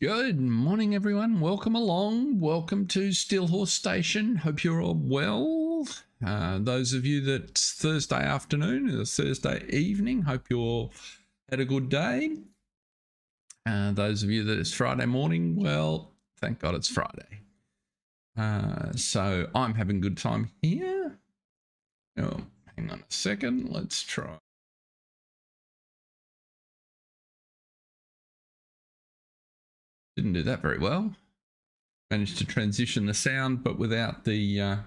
Good morning, everyone. Welcome along. Welcome to Steelhorse Station. Hope you're all well. Those of you that's Thursday afternoon or Thursday evening, hope you all had a good day. Those of you that it's Friday morning, well, thank God it's Friday. So I'm having a good time here. Oh, hang on a second. Let's try. Didn't do that very well. Managed to transition the sound, but without the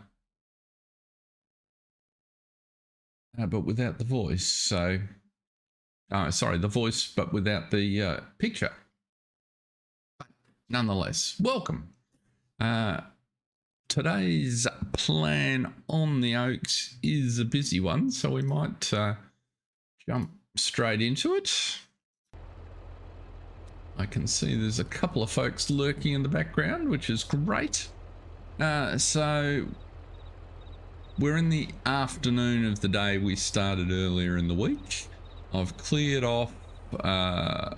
voice. So, sorry, the voice, but without the picture. Nonetheless, welcome. Today's plan on the Oaks is a busy one, so we might jump straight into it. I can see there's a couple of folks lurking in the background, which is great. So we're in the afternoon of the day we started earlier in the week. I've cleared off I've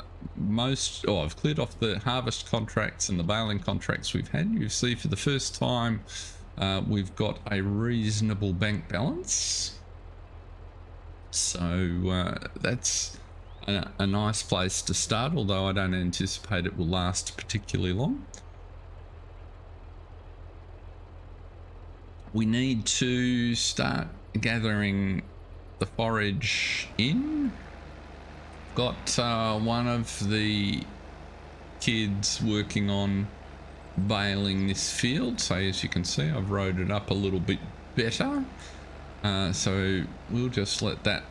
cleared off the harvest contracts and the baling contracts we've had. You see, for the first time, we've got a reasonable bank balance. So that's a nice place to start, although I don't anticipate it will last particularly long. We need to start gathering the forage in. Got one of the kids working on baling this field, so as you can see I've rode it up a little bit better, so we'll just let that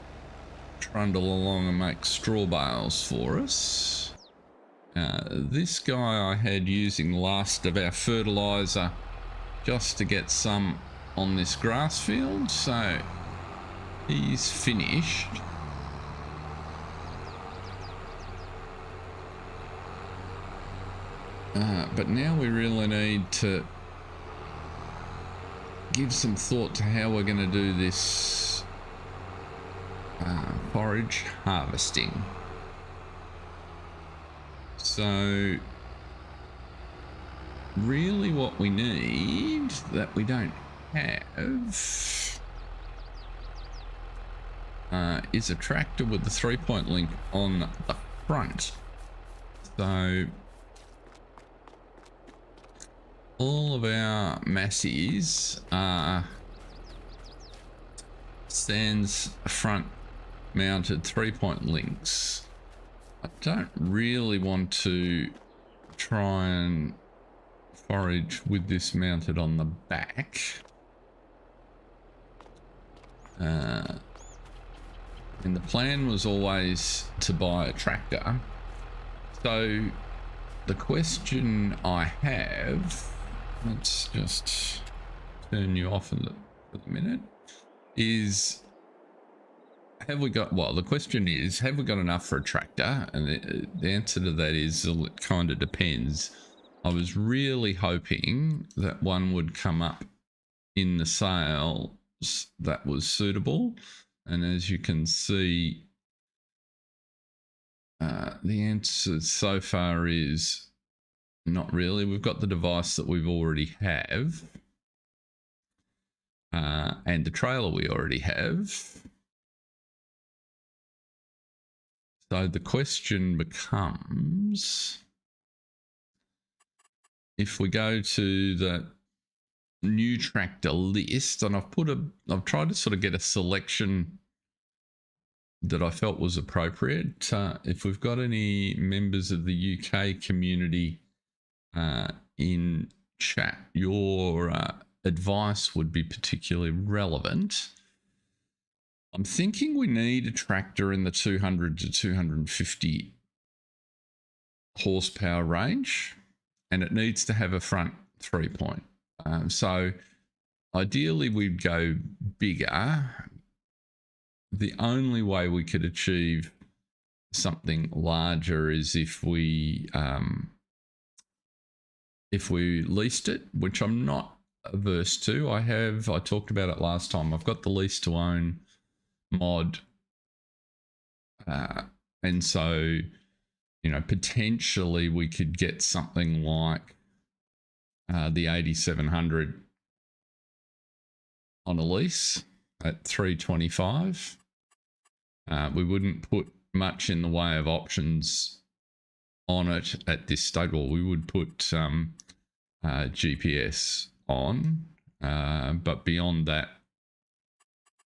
trundle along and make straw bales for us. This guy I had using last of our fertilizer just to get some on this grass field, so he's finished. But now we really need to give some thought to how we're going to do this forage harvesting. So really what we need that we don't have is a tractor with the 3-point link on the front. So all of our Massies are stands front mounted 3-point links. I don't really want to try and forage with this mounted on the back. And the plan was always to buy a tractor. So the question I have, let's just turn you off for the minute, is have we got, well, the question is, have we got enough for a tractor? And the answer to that is, well, it kind of depends. I was really hoping that one would come up in the sales that was suitable. And as you can see, the answer so far is not really. We've got the device that we've already have, and the trailer we already have. So the question becomes, if we go to the new tractor list, and I've tried to sort of get a selection that I felt was appropriate. If we've got any members of the UK community in chat, your advice would be particularly relevant. I'm thinking we need a tractor in the 200 to 250 horsepower range, and it needs to have a front 3-point. So ideally we'd go bigger. The only way we could achieve something larger is if we leased it, which I'm not averse to. I talked about it last time. I've got the lease to own mod, and so you know, potentially we could get something like the 8700 on a lease at 325. We wouldn't put much in the way of options on it at this stage. Well, we would put GPS on, but beyond that,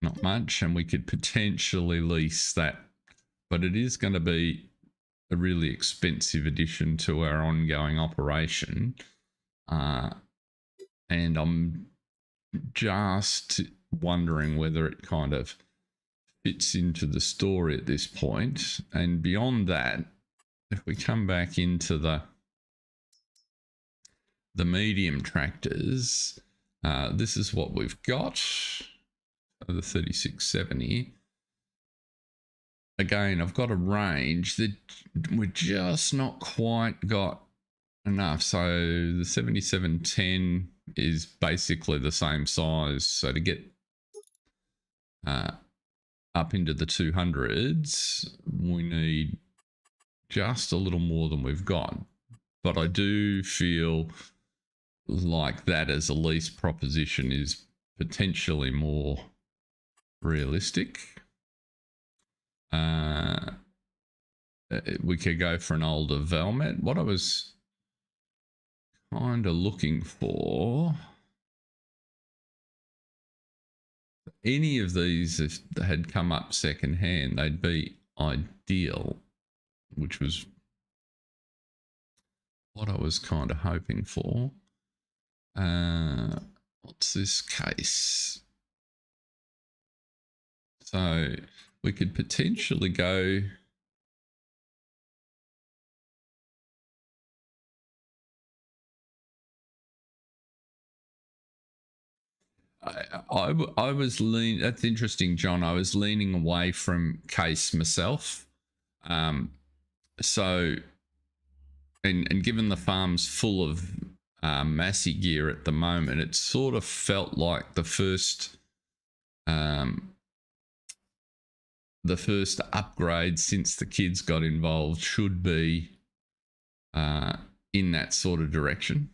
not much. And we could potentially lease that, but it is going to be a really expensive addition to our ongoing operation. And I'm just wondering whether it kind of fits into the story at this point. And beyond that, if we come back into the medium tractors, this is what we've got. The 3670. Again, I've got a range that we're just not quite got enough. So the 7710 is basically the same size. So to get up into the 200s, we need just a little more than we've got. But I do feel like that as a lease proposition is potentially more realistic. We could go for an older Valmet. What I was kind of looking for, any of these, if they had come up secondhand, they'd be ideal, which was what I was kind of hoping for. What's this case? So we could potentially go I was leaning, that's interesting, John. I was leaning away from case myself. So, and given the farm's full of Massey gear at the moment, it sort of felt like the first upgrade since the kids got involved should be in that sort of direction.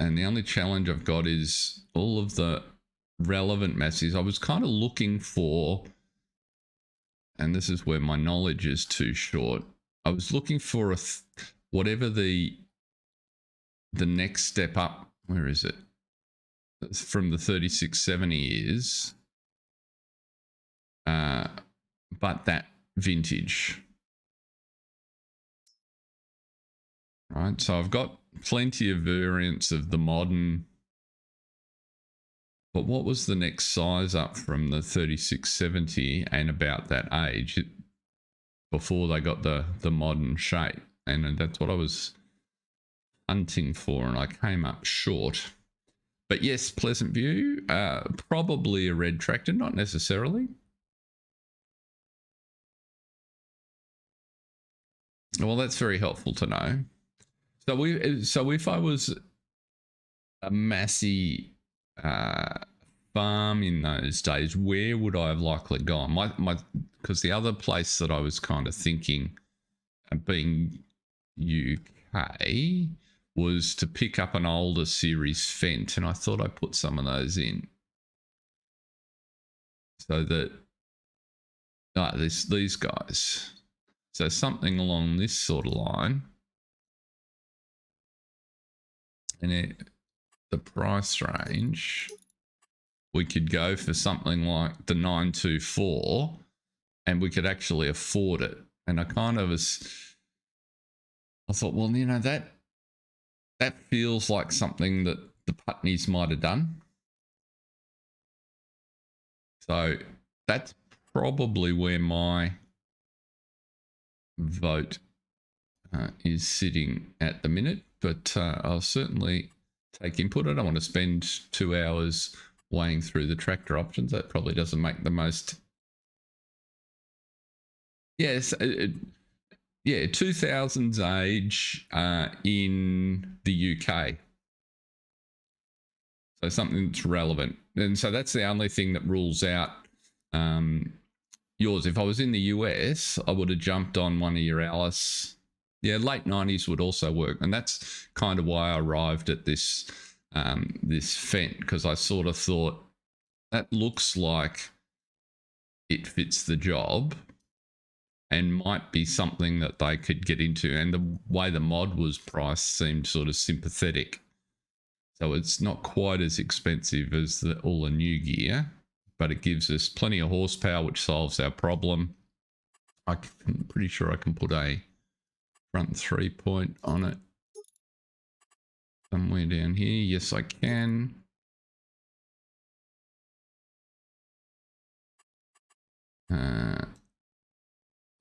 And the only challenge I've got is all of the relevant Masseys. I was kind of looking for, and this is where my knowledge is too short, I was looking for whatever the next step up, where is it? From the 3670 is, but that vintage. Right, so I've got plenty of variants of the modern, but what was the next size up from the 3670 and about that age before they got the modern shape? And that's what I was hunting for, and I came up short. But yes, Pleasant View, probably a red tractor, not necessarily. Well, that's very helpful to know. So if I was a Massey farm in those days, where would I have likely gone? Because the other place that I was kind of thinking, being UK, was to pick up an older series Fendt, and I thought I'd put some of those in. So that these guys. So something along this sort of line. And the price range, we could go for something like the 924, and we could actually afford it. And I thought, well, you know, that feels like something that the Putneys might have done. So that's probably where my vote is sitting at the minute. But I'll certainly take input. I don't want to spend 2 hours weighing through the tractor options. That probably doesn't make the most. Yes, 2000s age in the UK. So something that's relevant. And so that's the only thing that rules out yours. If I was in the US, I would have jumped on one of your Alice. Yeah, late 90s would also work. And that's kind of why I arrived at this this Fent, because I sort of thought that looks like it fits the job and might be something that they could get into. And the way the mod was priced seemed sort of sympathetic. So it's not quite as expensive as all the new gear, but it gives us plenty of horsepower, which solves our problem. I'm pretty sure I can put a front 3-point on it somewhere down here. Yes, I can.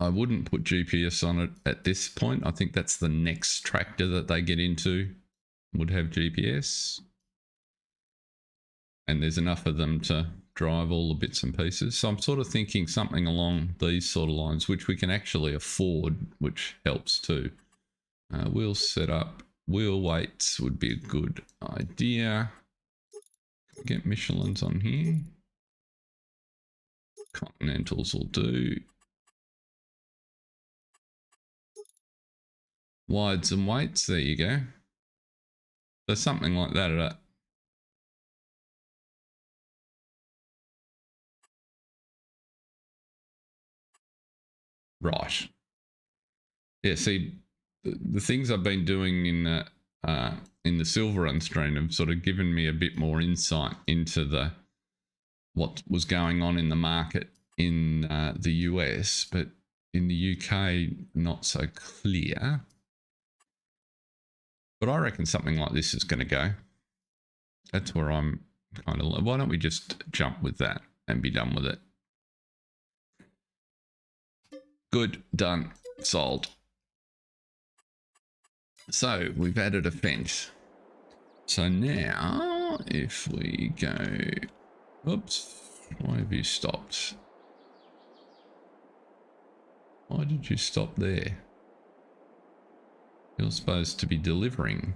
I wouldn't put GPS on it at this point. I think that's the next tractor that they get into would have GPS. And there's enough of them to drive all the bits and pieces. So I'm sort of thinking something along these sort of lines, which we can actually afford, which helps too. Wheel setup, wheel weights would be a good idea. Get Michelin's on here. Continentals will do. Wides and weights, there you go. So something like that. Right. Yeah, see, the things I've been doing in the silver run stream have sort of given me a bit more insight into what was going on in the market in the US, but in the UK, not so clear. But I reckon something like this is going to go. That's where I'm kind of... Why don't we just jump with that and be done with it? Good, done, sold. So we've added a fence. So now if we go... Oops, why have you stopped? Why did you stop there? You're supposed to be delivering.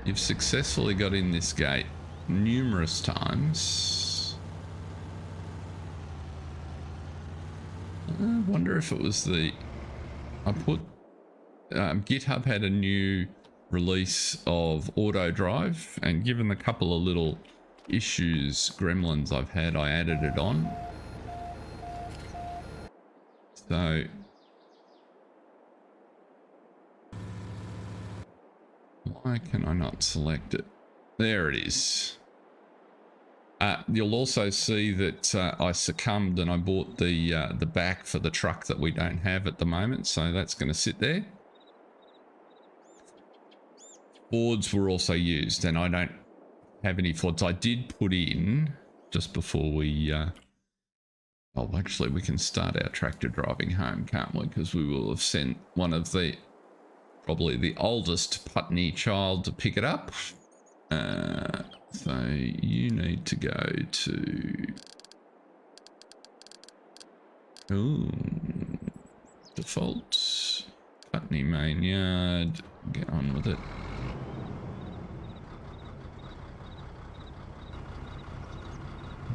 You've successfully got in this gate numerous times. I wonder if it was GitHub had a new release of autodrive, and given the couple of little gremlins I've had, I added it on. So why can I not select it? There it is. You'll also see that I succumbed and I bought the back for the truck that we don't have at the moment, so that's going to sit there. Boards were also used, and I don't have any Fords. I did put in just before we... Oh, actually, we can start our tractor driving home, can't we? Because we will have sent one of probably the oldest Putney child to pick it up. So you need to go to... Ooh, default Putney main yard. Get on with it.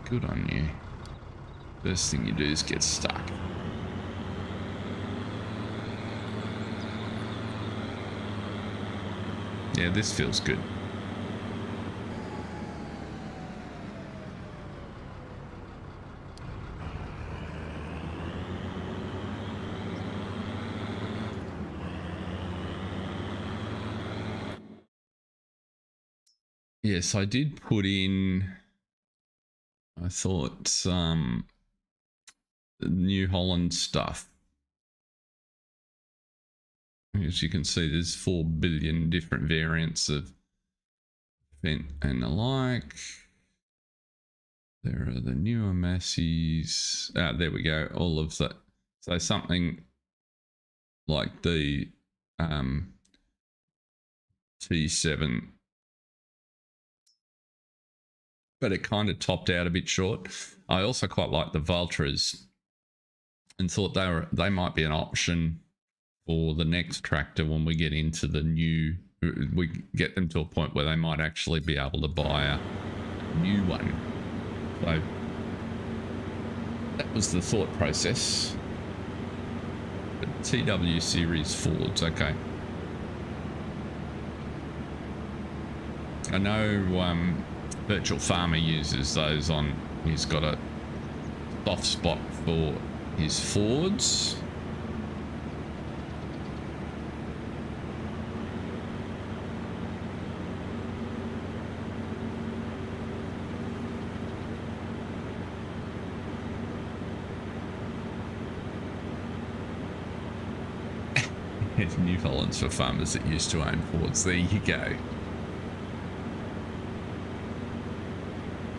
Good on you. First thing you do is get stuck. Yeah, this feels good. Yes, I did put in, I thought, some New Holland stuff. As you can see, there's 4 billion different variants of Fent and the like. There are the newer Massies. There we go. All of that. So something like the T7, but it kind of topped out a bit short. I also quite like the Valtras and thought they might be an option for the next tractor when we get into the new we get them to a point where they might actually be able to buy a new one. So that was the thought process. But TW series Fords, okay. I know Virtual Farmer uses those on, he's got a soft spot for his Fords. New Hollands for farmers that used to own Fords. There you go.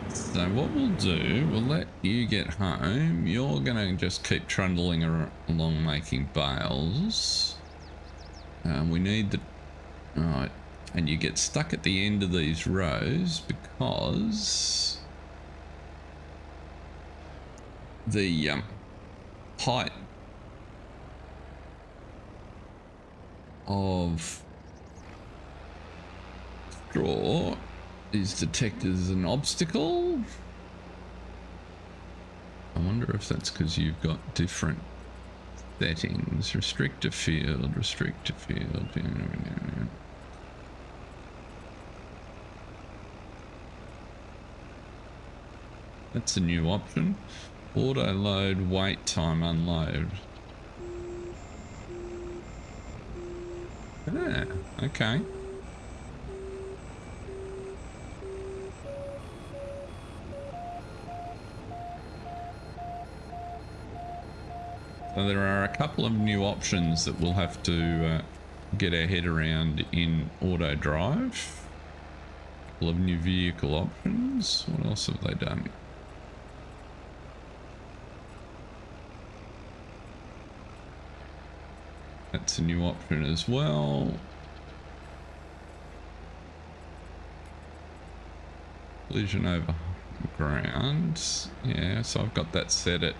So what we'll do, we'll let you get home. You're going to just keep trundling along making bales. We need the... Alright. And you get stuck at the end of these rows because the height of straw is detected as an obstacle. I wonder if that's because you've got different settings. Restrict a field, restrict a field. That's a new option. Auto load, wait time, unload. Ah, okay. So there are a couple of new options that we'll have to get our head around in auto drive. A couple of new vehicle options. What else have they done? That's a new option as well. Collision over ground. Yeah, so I've got that set at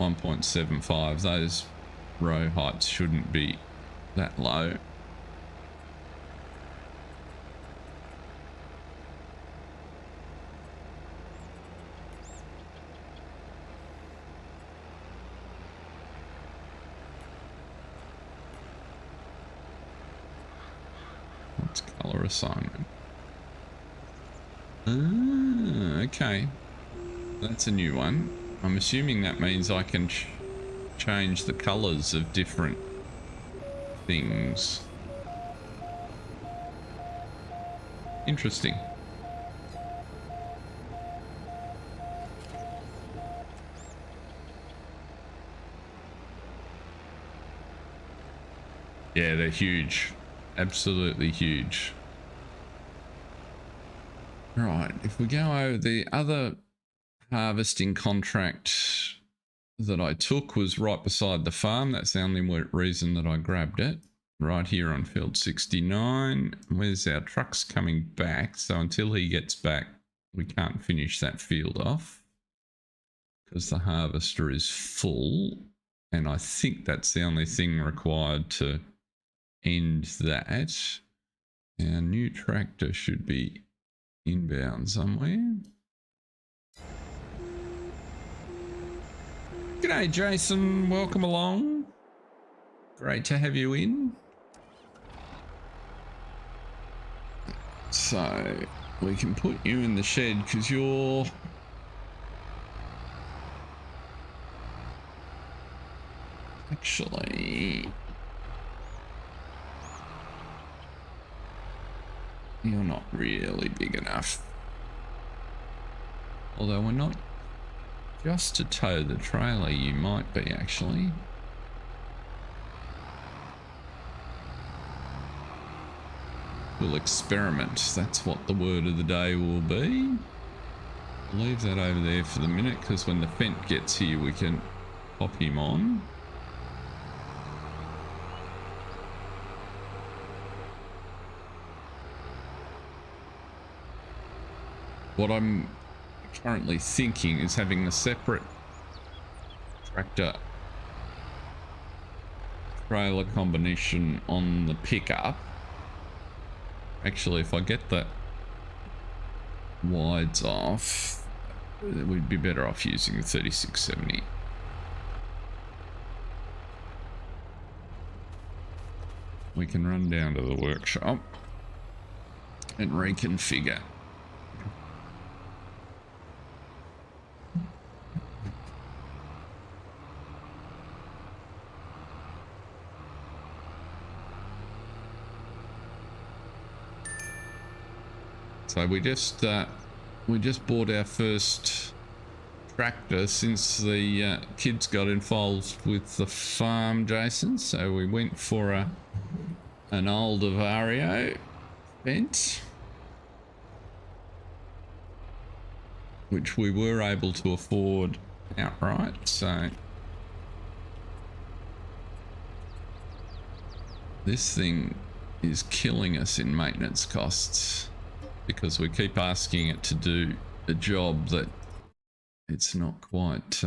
1.75. Those row heights shouldn't be that low. What's color assignment? Ah, okay. That's a new one. I'm assuming that means I can change the colors of different things. Interesting. Yeah, they're huge. Absolutely huge. Right, if we go over the other harvesting contract that I took was right beside the farm. That's the only reason that I grabbed it. Right here on field 69. Where's our trucks coming back? So until he gets back, we can't finish that field off because the harvester is full. And I think that's the only thing required to end that. Our new tractor should be inbound somewhere. G'day Jason, welcome along. Great to have you in. So we can put you in the shed because you're actually, you're not really big enough. Although we're not just to tow the trailer, you might be actually. We'll experiment. That's what the word of the day will be. I'll leave that over there for the minute because when the Fent gets here we can pop him on. What I'm currently thinking is having a separate tractor trailer combination on the pickup Actually, if I get the wides off, we'd be better off using the 3670. We can run down to the workshop and reconfigure. So we just bought our first tractor since the kids got involved with the farm, Jason. So we went for an older Vario Vent, which we were able to afford outright. So this thing is killing us in maintenance costs, because we keep asking it to do a job that it's not quite...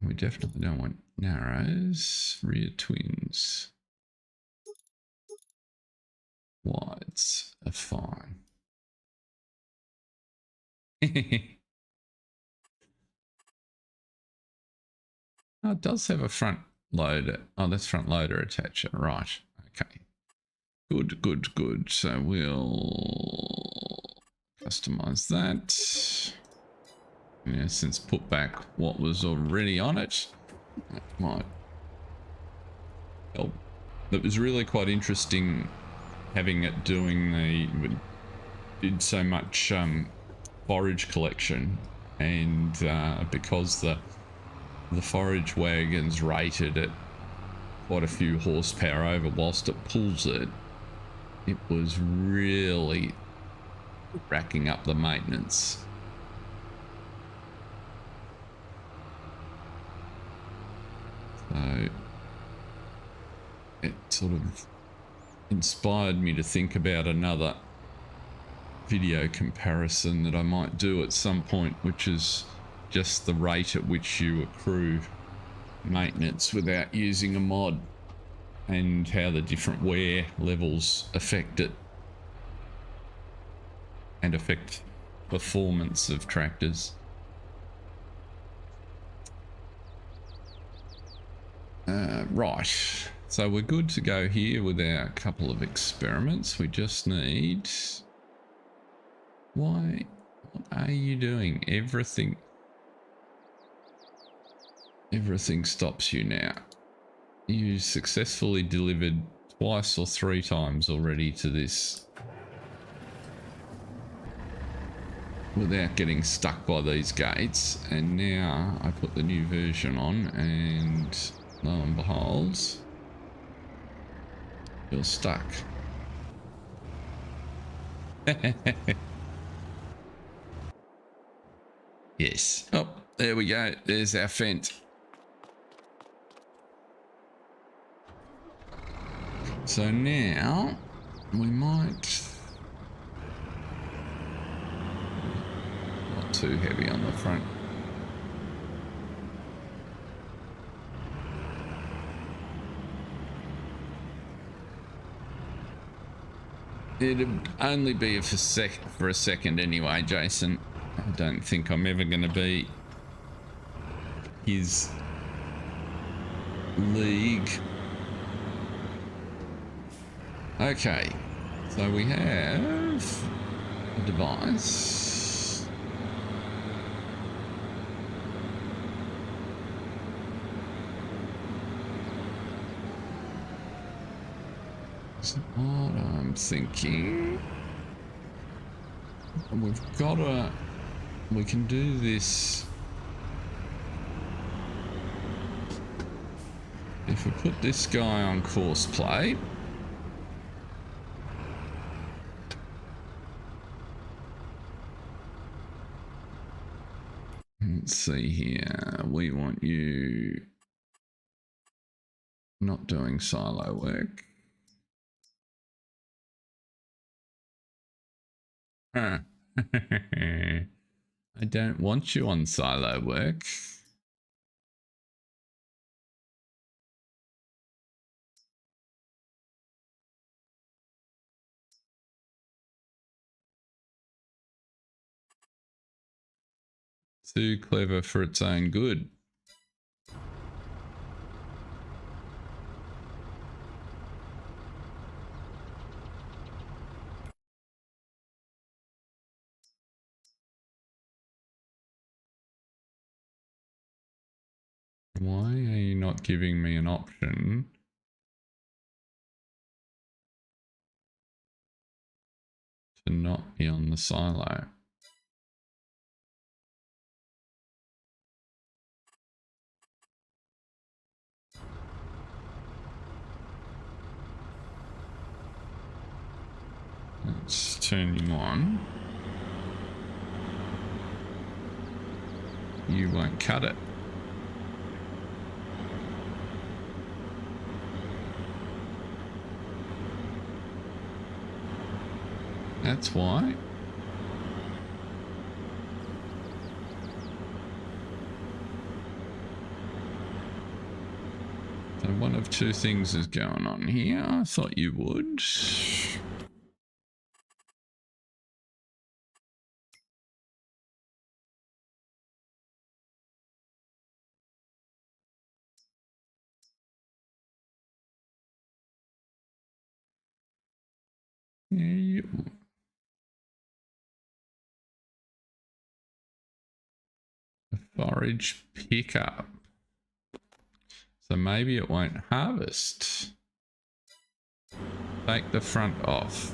we definitely don't want narrows, rear twins. Wides are fine. Oh, it does have a front loader. Oh, that's front loader attacher. Right. Okay. Good, good, good. So we'll customize that. Yeah, since put back what was already on it, that might help. It was really quite interesting having it doing did so much forage collection, and because the forage wagon's rated at quite a few horsepower over whilst it pulls it, it was really racking up the maintenance. So it sort of inspired me to think about another video comparison that I might do at some point, which is just the rate at which you accrue maintenance without using a mod, and how the different wear levels affect it and affect performance of tractors. Right, so we're good to go here with our couple of experiments. We just need... What are you doing? Everything stops you now. You successfully delivered twice or three times already to this without getting stuck by these gates, and now I put the new version on and lo and behold, you're stuck. Yes. Oh, there we go. There's our fence. So now we might... Not too heavy on the front. It'd only be for a second anyway, Jason. I don't think I'm ever going to be his league. Okay, so we have a device. So what I'm thinking, we've got a... We can do this if we put this guy on course play. Let's see here. We want you not doing silo work. Huh. I don't want you on silo work. Too clever for its own good. Why are you not giving me an option to not be on the silo? Let's turn you on. You won't cut it. That's why. So one of two things is going on here. I thought you would. Yeah, forage pickup. So maybe it won't harvest. Take the front off.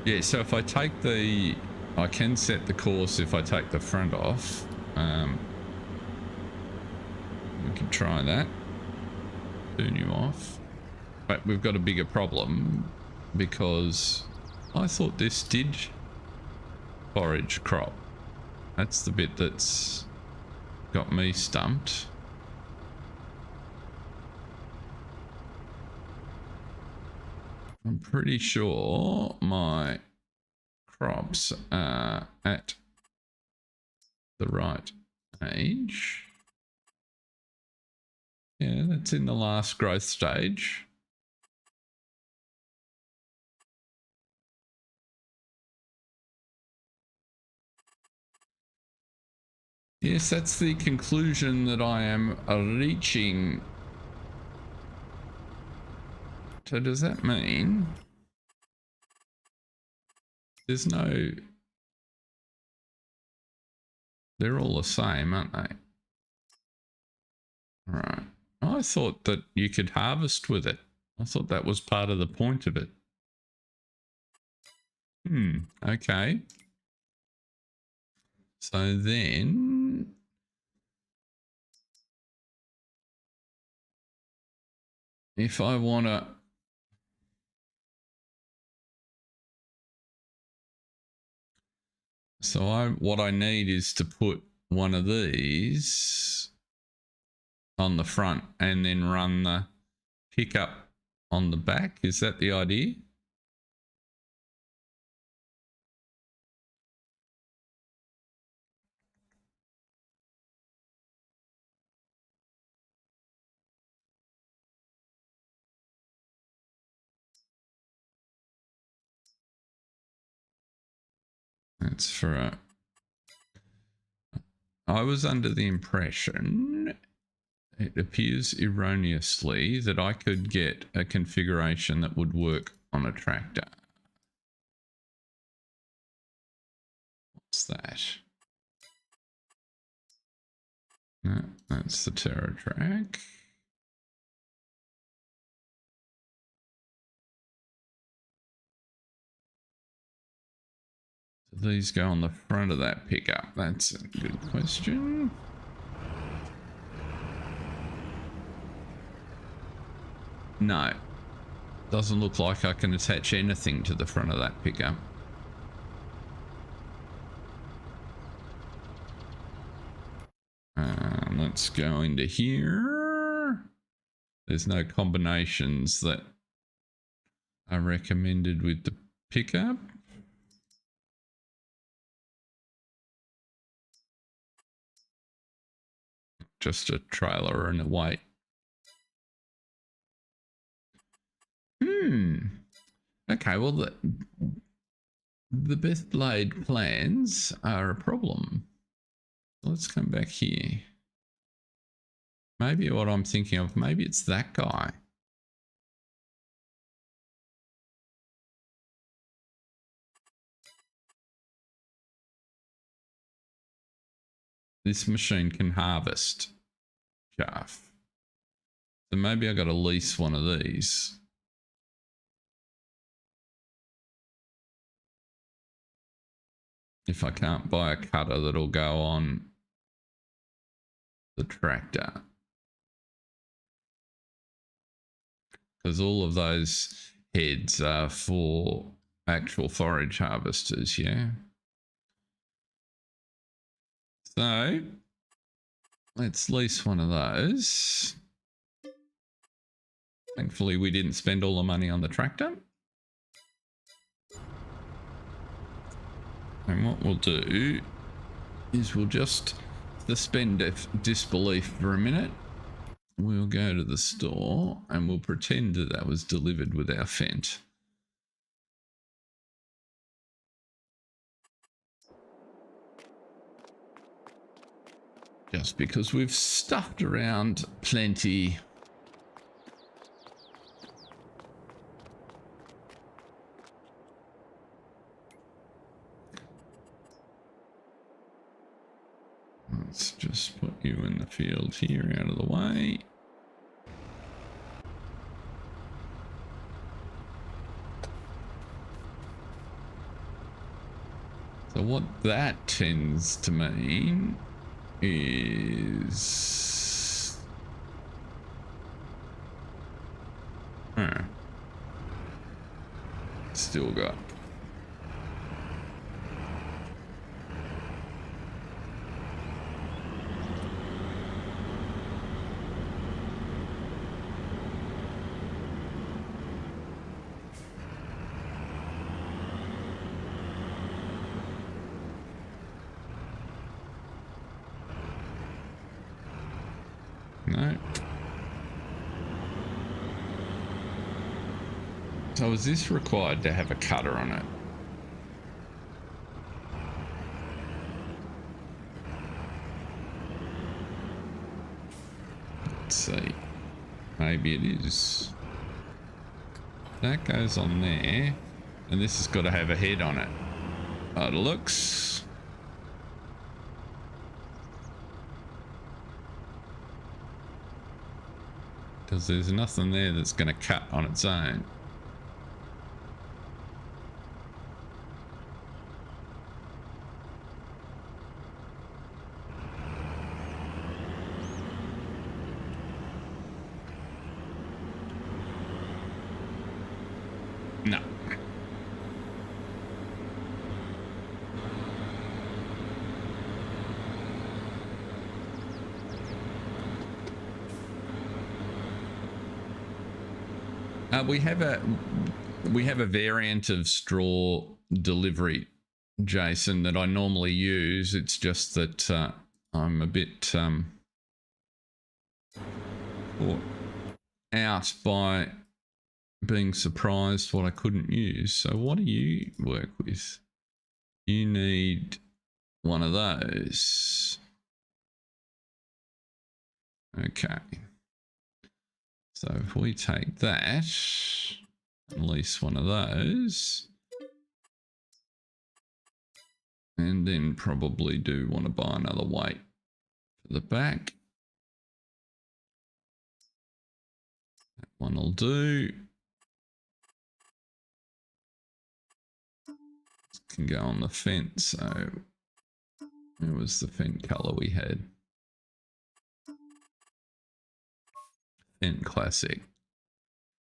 Yeah, so if I take the... I can set the course if I take the front off. We can try that. Turn you off. But we've got a bigger problem because I thought this did forage crop. That's the bit that's got me stumped. I'm pretty sure my crops are at the right age. Yeah, that's in the last growth stage. Yes, that's the conclusion that I am reaching. So does that mean there's no... They're all the same, aren't they? Right. I thought that you could harvest with it. I thought that was part of the point of it. Okay. So then... if I want to... So what I need is to put one of these on the front and then run the pickup on the back. Is that the idea? That's for a... I was under the impression, it appears erroneously, that I could get a configuration that would work on a tractor. What's that? No, that's the Terra track. So these go on the front of that pickup. That's a good question. No. Doesn't look like I can attach anything to the front of that pickup. Let's go into here. There's no combinations that are recommended with the pickup. just a trailer and a weight. Okay, well, the best laid plans are a problem. Let's come back here. Maybe what I'm thinking of, maybe it's that guy. This machine can harvest chaff. So maybe I got to lease one of these. If I can't buy a cutter that'll go on the tractor. Because all of those heads are for actual forage harvesters, yeah? So, let's lease one of those. Thankfully, we didn't spend all the money on the tractor. And what we'll do is we'll just suspend disbelief for a minute. We'll go to the store and we'll pretend that that was delivered with our Fendt. Just because we've stuffed around plenty. Let's just put you in the field here out of the way. So what that tends to mean is... Still got... No. So is this required to have a cutter on it? Let's see. Maybe it is. That goes on there. And this has got to have a head on it. By the looks. Because there's nothing there that's going to cut on its own. No. We have a variant of straw delivery, Jason, that I normally use. It's just that I'm a bit caught out by being surprised what I couldn't use. So what do you work with? You need one of those. Okay. So if we take that, at least one of those, and then probably do want to buy another weight for the back. That one will do. This can go on the Fendt. So where was the Fendt color we had? Fendt Classic.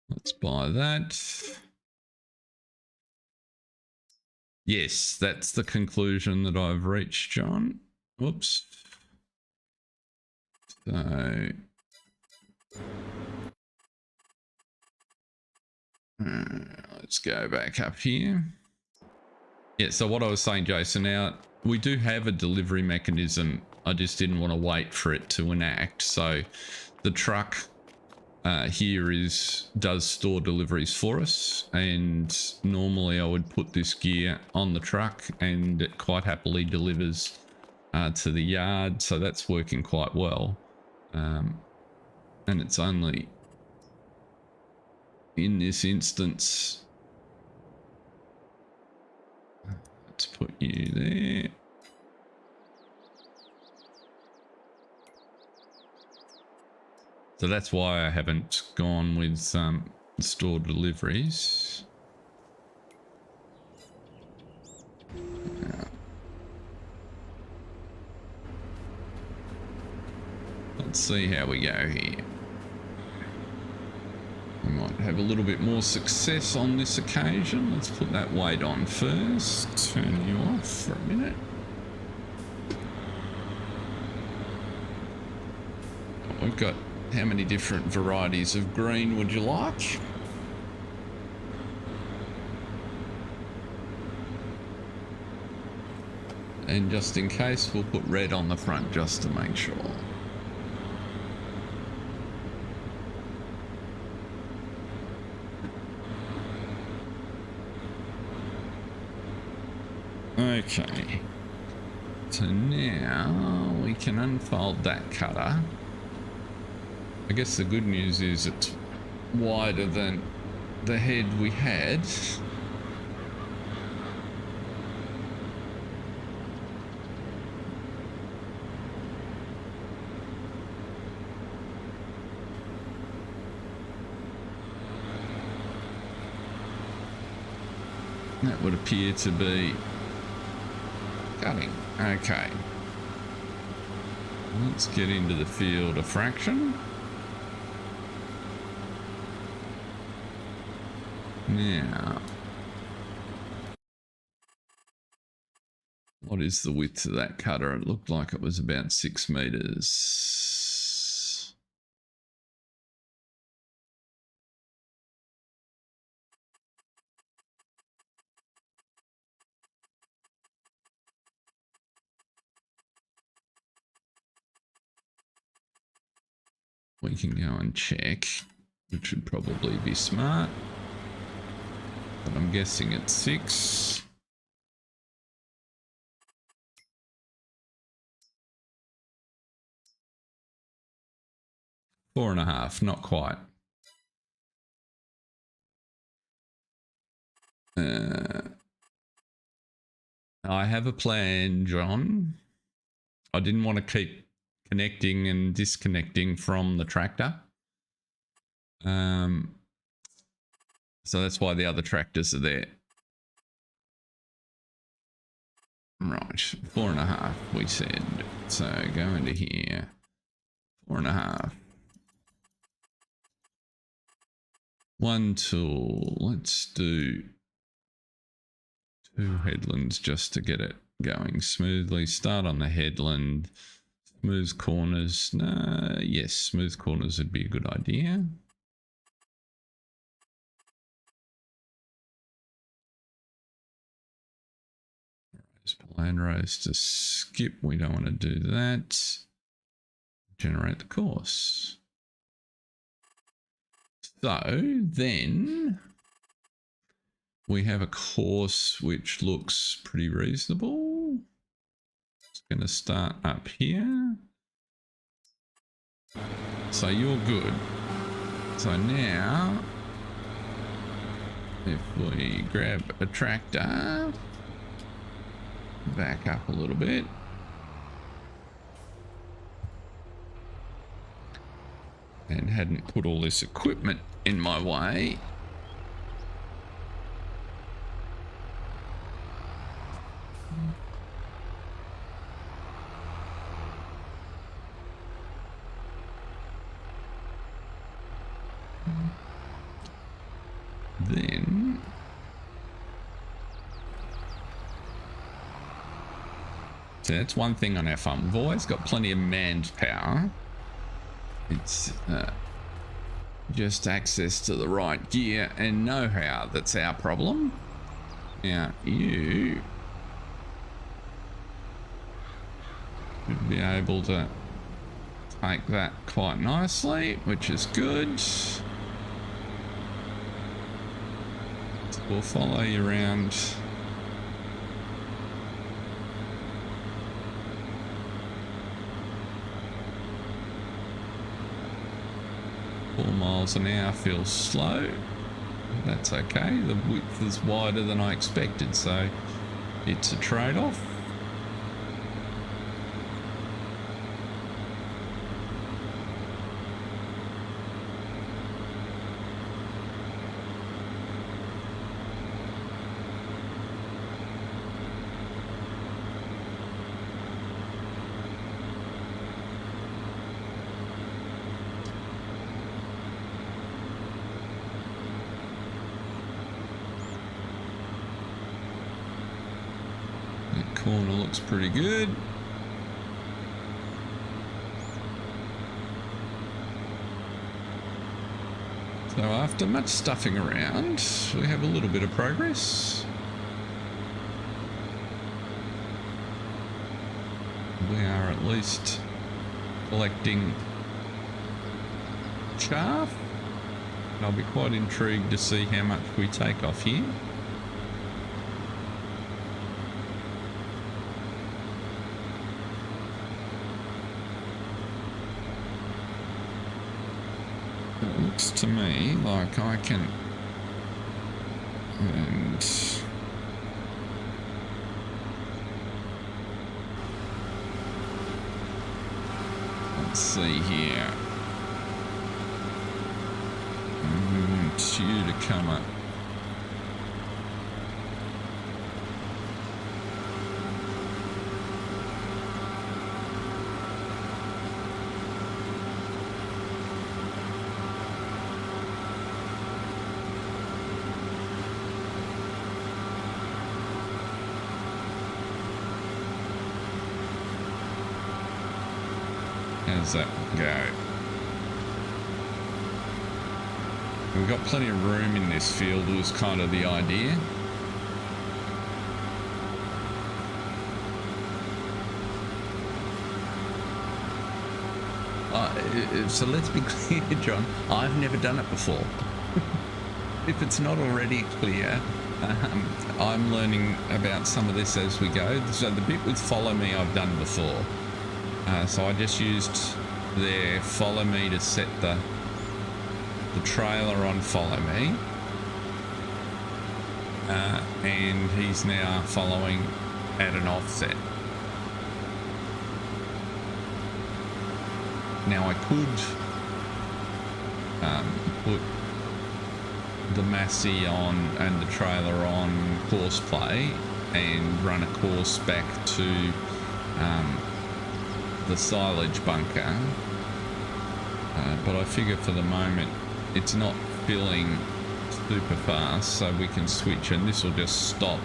Let's buy that. Yes, that's the conclusion that I've reached, John. Whoops. So let's go back up here. Yeah, so what I was saying, Jason, now we do have a delivery mechanism I just didn't want to wait for it to enact. So the truck here does store deliveries for us, and normally I would put this gear on the truck and it quite happily delivers to the yard, so that's working quite well. And it's only in this instance, let's put you there. So that's why I haven't gone with store deliveries. Let's see how we go here. We might have a little bit more success on this occasion. Let's put that weight on first. Turn you off for a minute. We've got how many different varieties of green would you like? And just in case, we'll put red on the front just to make sure. Okay, so now we can unfold that cutter. I guess the good news is it's wider than the head we had. That would appear to be cutting. Okay. Let's get into the field of fraction. Now, what is the width of that cutter? It looked like it was about 6 meters. We can go and check, which would probably be smart. But I'm guessing it's 6. Four and a half, not quite. I have a plan, John. I didn't want to keep connecting and disconnecting from the tractor. So that's why the other tractors are there. Right, 4.5 we said. So go into here. 4.5. One tool. Let's do 2 headlands just to get it going smoothly. Start on the headland. Smooth corners. No, yes, smooth corners would be a good idea. Plan rows to skip. We don't want to do that. Generate the course. So then we have a course which looks pretty reasonable. It's going to start up here. So you're good. So now if we grab a tractor, back up a little bit. And hadn't put all this equipment in my way. Then so that's one thing on our farm. We've always got plenty of manpower. It's just access to the right gear and know-how that's our problem. Now you Should be able to take that quite nicely, which is good. So we'll follow you around. Four miles an hour feels slow. That's okay. The width is wider than I expected, so it's a trade-off. Corner looks pretty good. So after much stuffing around, we have a little bit of progress. We are at least collecting chaff. I'll be quite intrigued to see how much we take off here. To me like I can, and let's see here, we want you to come up. How's that go? We've got plenty of room in this field was kind of the idea. So let's be clear, John, I've never done it before. If it's not already clear, I'm learning about some of this as we go. So the bit with follow me I've done before. So I just used their follow me to set the trailer on follow me. And he's now following at an offset. Now I could put the Massey on and the trailer on course play and run a course back to the silage bunker, but I figure for the moment it's not filling super fast, so we can switch and this will just stop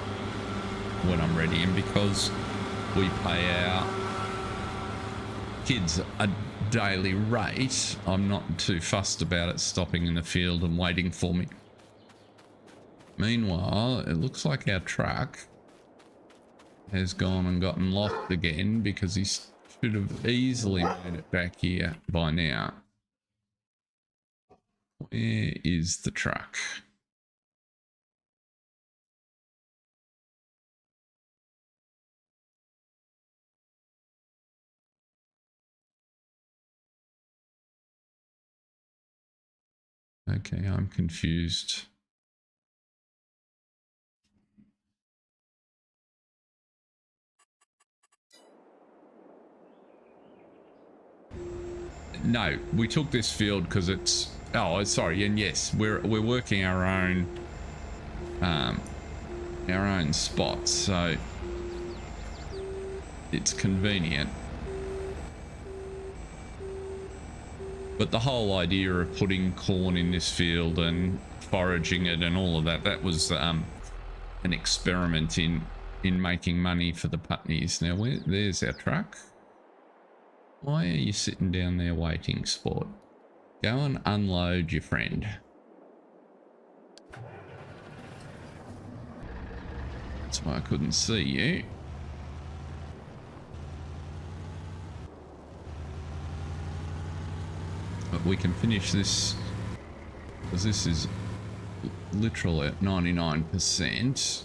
when I'm ready. And because we pay our kids a daily rate, I'm not too fussed about it stopping in the field and waiting for me. Meanwhile, it looks like our truck has gone and gotten lost again because he should have easily made it back here by now. Where is the truck? Okay, I'm confused. No, we took this field because it's, oh sorry, and yes, we're working our own spots, so it's convenient. But the whole idea of putting corn in this field and foraging it and all of that, that was an experiment in making money for the Putneys. Now there's our truck. Why are you sitting down there waiting, sport? Go and unload your friend. That's why I couldn't see you. but we can finish this because this is literally at 99%.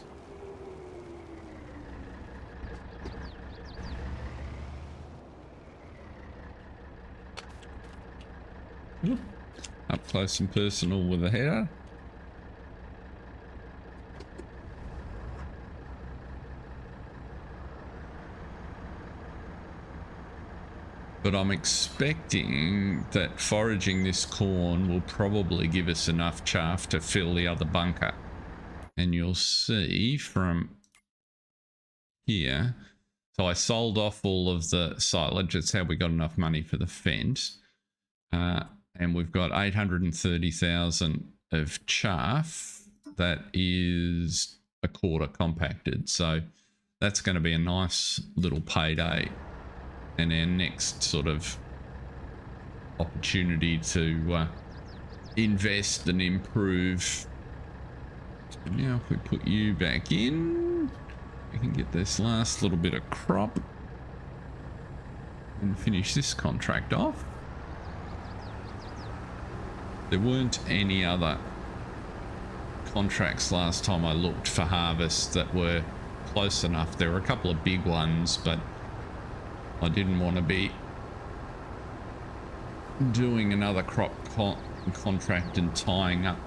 Up close and personal with a header. But I'm expecting that foraging this corn will probably give us enough chaff to fill the other bunker. And you'll see from here, so I sold off all of the silage. That's how we got enough money for the fence. And we've got 830,000 of chaff that is a quarter compacted. So that's going to be a nice little payday. And our next sort of opportunity to invest and improve. So now if we put you back in, we can get this last little bit of crop and finish this contract off. There weren't any other contracts last time I looked for harvest that were close enough. There were a couple of big ones, but I didn't want to be doing another crop contract and tying up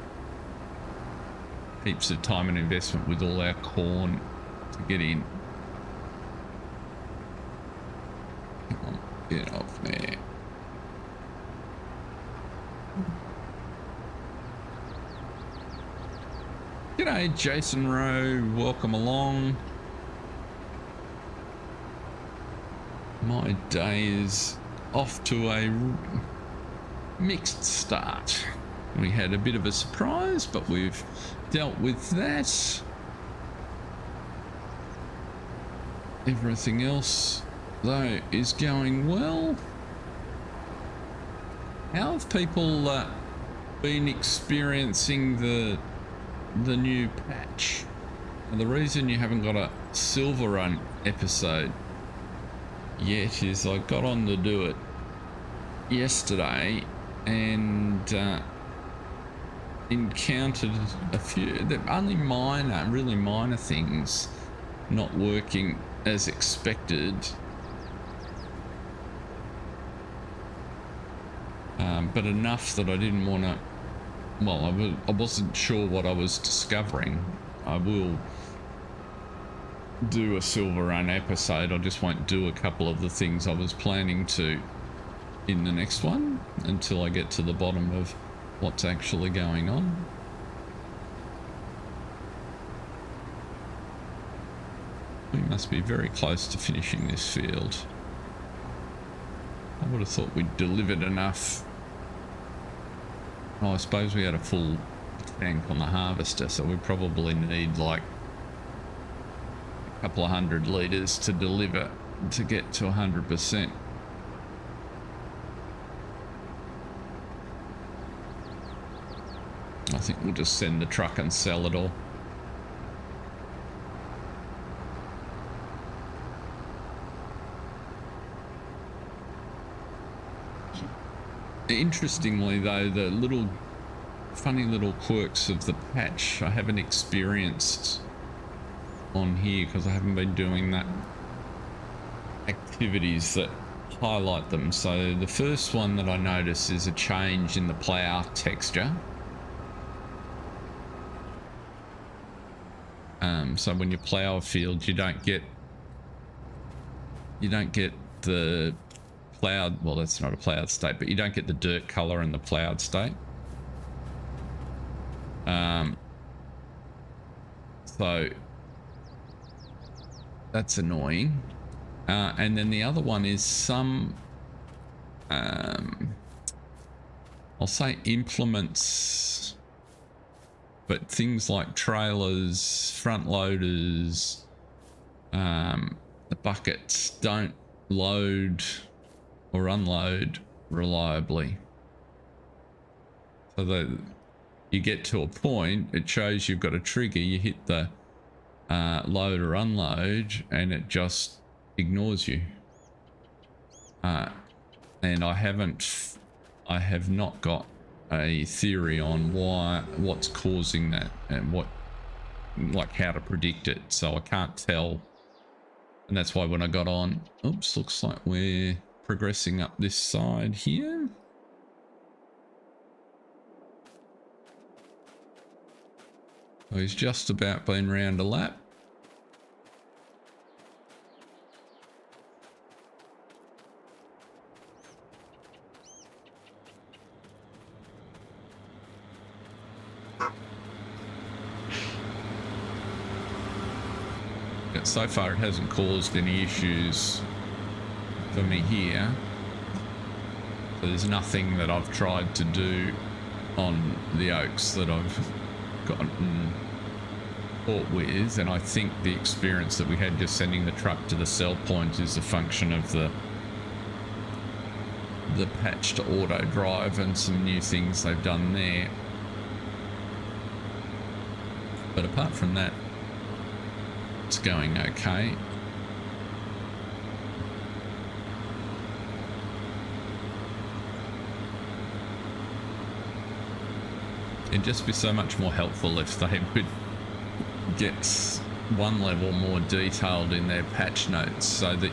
heaps of time and investment with all our corn to get in. Come on, get off there. G'day, Jason Rowe. Welcome along. My day is off to a mixed start. We had a bit of a surprise, but we've dealt with that. Everything else, though, is going well. How have people been experiencing the new patch? And the reason you haven't got a Silver Run episode yet is I got on to do it yesterday and encountered a few, they're only minor, really minor things not working as expected. But enough that I didn't want to, well, I wasn't sure what I was discovering. I will do a Silver Run episode. I just won't do a couple of the things I was planning to in the next one until I get to the bottom of what's actually going on. We must be very close to finishing this field. I would have thought we'd delivered enough. Oh, I suppose we had a full tank on the harvester, so we probably need like a couple of 100 litres to deliver to get to 100%. I think we'll just send the truck and sell it all. Interestingly though, the little funny little quirks of the patch I haven't experienced on here because I haven't been doing that activities that highlight them. So the first one that I notice is a change in the plough texture. So when you plough a field, you don't get the ploughed, well, that's not a ploughed state, but you don't get the dirt color in the ploughed state. So that's annoying. And then the other one is some I'll say implements, but things like trailers, front loaders, the buckets don't load or unload reliably. So that you get to a point, it shows you've got a trigger, you hit the load or unload, and it just ignores you. And I I have not got a theory on what's causing that and like how to predict it, so I can't tell. And that's why when I got on, oops, looks like we're progressing up this side here. So he's just about been round a lap. But so far it hasn't caused any issues for me here. So there's nothing that I've tried to do on the oaks that I've gotten caught with, and I think the experience that we had just sending the truck to the sell point is a function of the patch to auto drive and some new things they've done there. But apart from that, it's going okay. It'd just be so much more helpful if they would get one level more detailed in their patch notes so that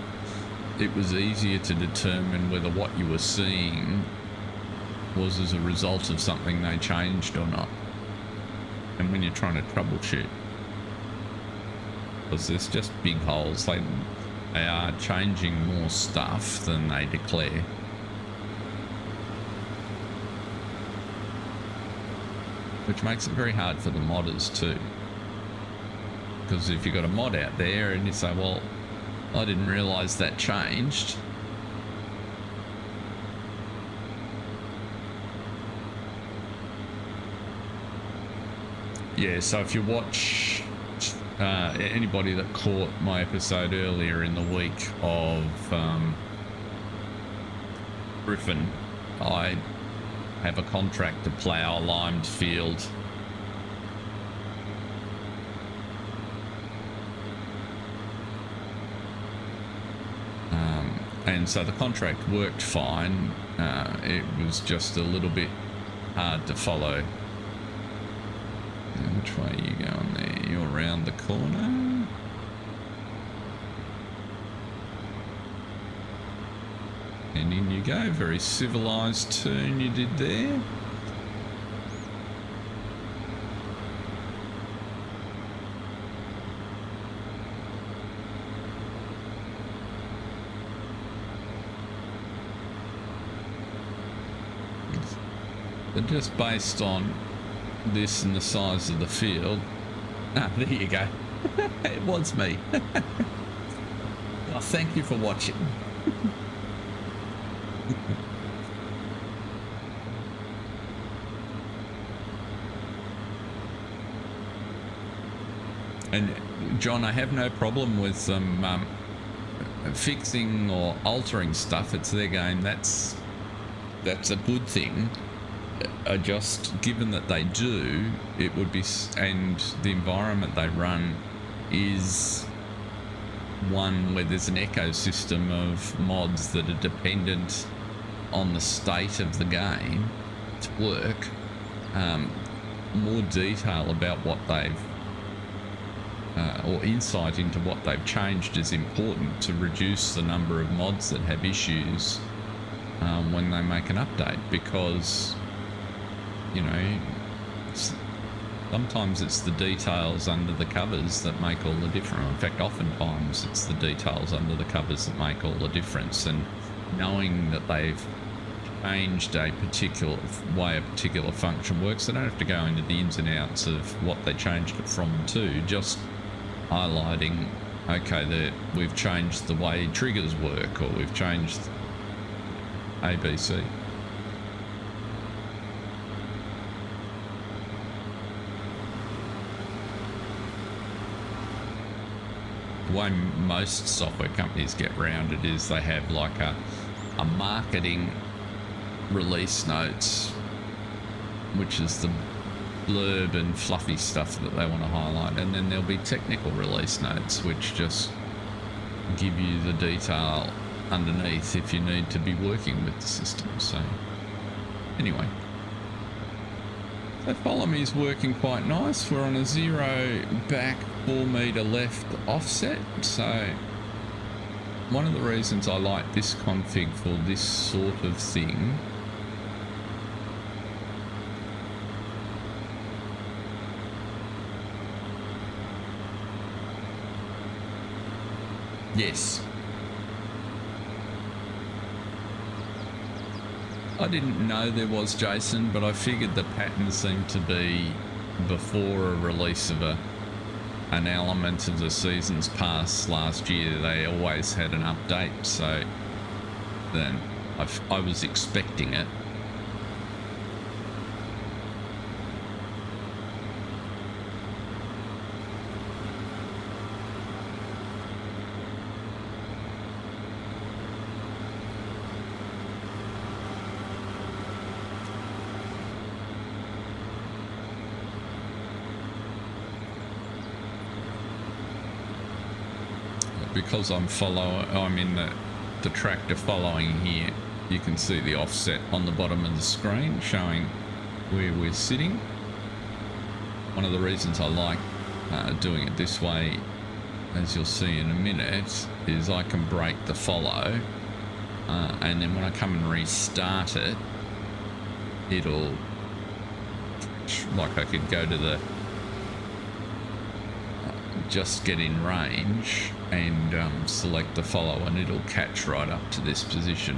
it was easier to determine whether what you were seeing was as a result of something they changed or not. And when you're trying to troubleshoot, because there's just big holes, they are changing more stuff than they declare. Which makes it very hard for the modders too. Because if you've got a mod out there and you say, well, I didn't realise that changed. Yeah, so if you watch anybody that caught my episode earlier in the week of Griffin, I have a contract to plough a limed field. And so the contract worked fine. It was just a little bit hard to follow. Which way are you going there? You're around the corner. And in you go. Very civilized turn you did there. But just based on this and the size of the field. Ah, there you go. It was me. Well, thank you for watching. And John, I have no problem with them fixing or altering stuff. It's their game. That's a good thing. Just given that they do, it would be, and the environment they run is one where there's an ecosystem of mods that are dependent on the state of the game to work. More detail about what they've or insight into what they've changed is important to reduce the number of mods that have issues when they make an update, because you know, sometimes it's the details under the covers that make all the difference. In fact, oftentimes it's the details under the covers that make all the difference. And knowing that they've changed a particular way a particular function works, they don't have to go into the ins and outs of what they changed it from to, just highlighting, okay, we've changed the way triggers work, or we've changed ABC. The way most software companies get around it is they have like a marketing release notes, which is the blurb and fluffy stuff that they want to highlight, and then there'll be technical release notes which just give you the detail underneath if you need to be working with the system. So Anyway, so follow me is working quite nice. We're on a 0 back, 4 meter left offset. So one of the reasons I like this config for this sort of thing yes. I didn't know there was, Jason, but I figured the pattern seemed to be before a release of an element of the Seasons Pass last year. They always had an update, so then I was expecting it. Because I'm in the tractor following here, you can see the offset on the bottom of the screen showing where we're sitting. One of the reasons I like doing it this way, as you'll see in a minute, is I can break the follow and then when I come and restart it, it'll, like I could go to the just get in range and select the follow and it'll catch right up to this position.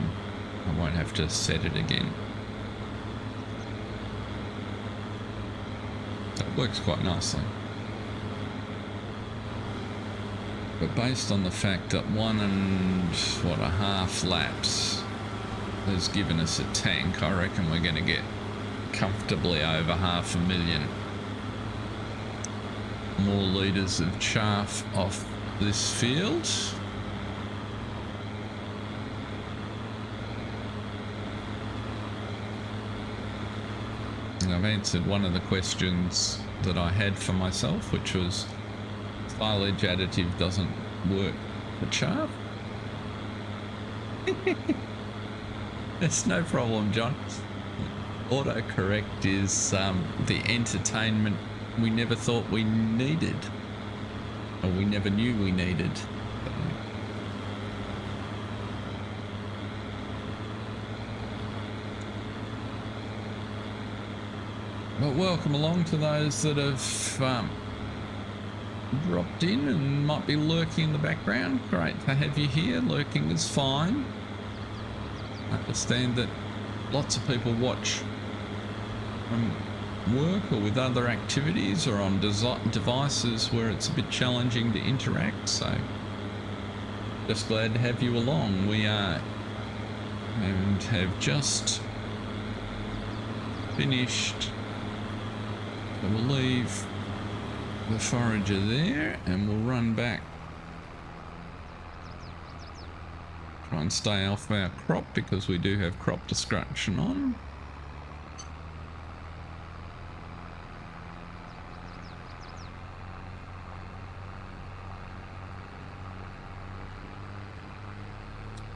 I won't have to set it again. So it works quite nicely. But based on the fact that 1.5 laps has given us a tank, I reckon we're going to get comfortably over 500,000 more litres of chaff off this field. And I've answered one of the questions that I had for myself, which was silage additive doesn't work for chaff. It's no problem, John. Autocorrect is the entertainment we never thought we needed, or we never knew we needed. But welcome along to those that have dropped in and might be lurking in the background. Great to have you here. Lurking is fine. I understand that lots of people watch from work or with other activities or on devices where it's a bit challenging to interact, so just glad to have you along. We are and have just finished, so we'll leave the forager there and we'll run back, try and stay off our crop because we do have crop destruction on.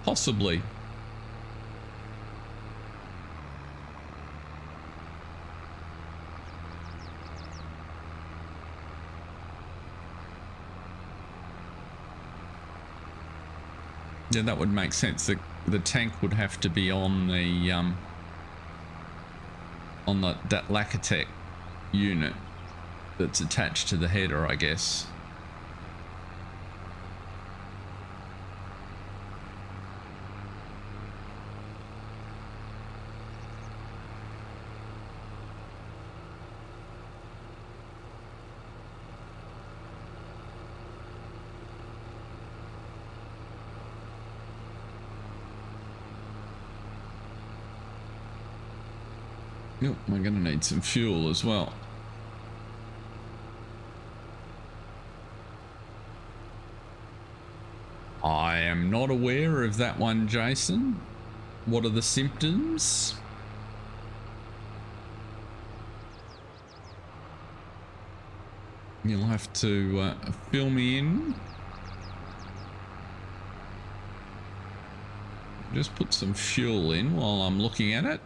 Possibly. Yeah, that would make sense. The tank would have to be on the that Lacatech unit that's attached to the header, I guess. Yep, we're going to need some fuel as well. I am not aware of that one, Jason. What are the symptoms? You'll have to fill me in. Just put some fuel in while I'm looking at it.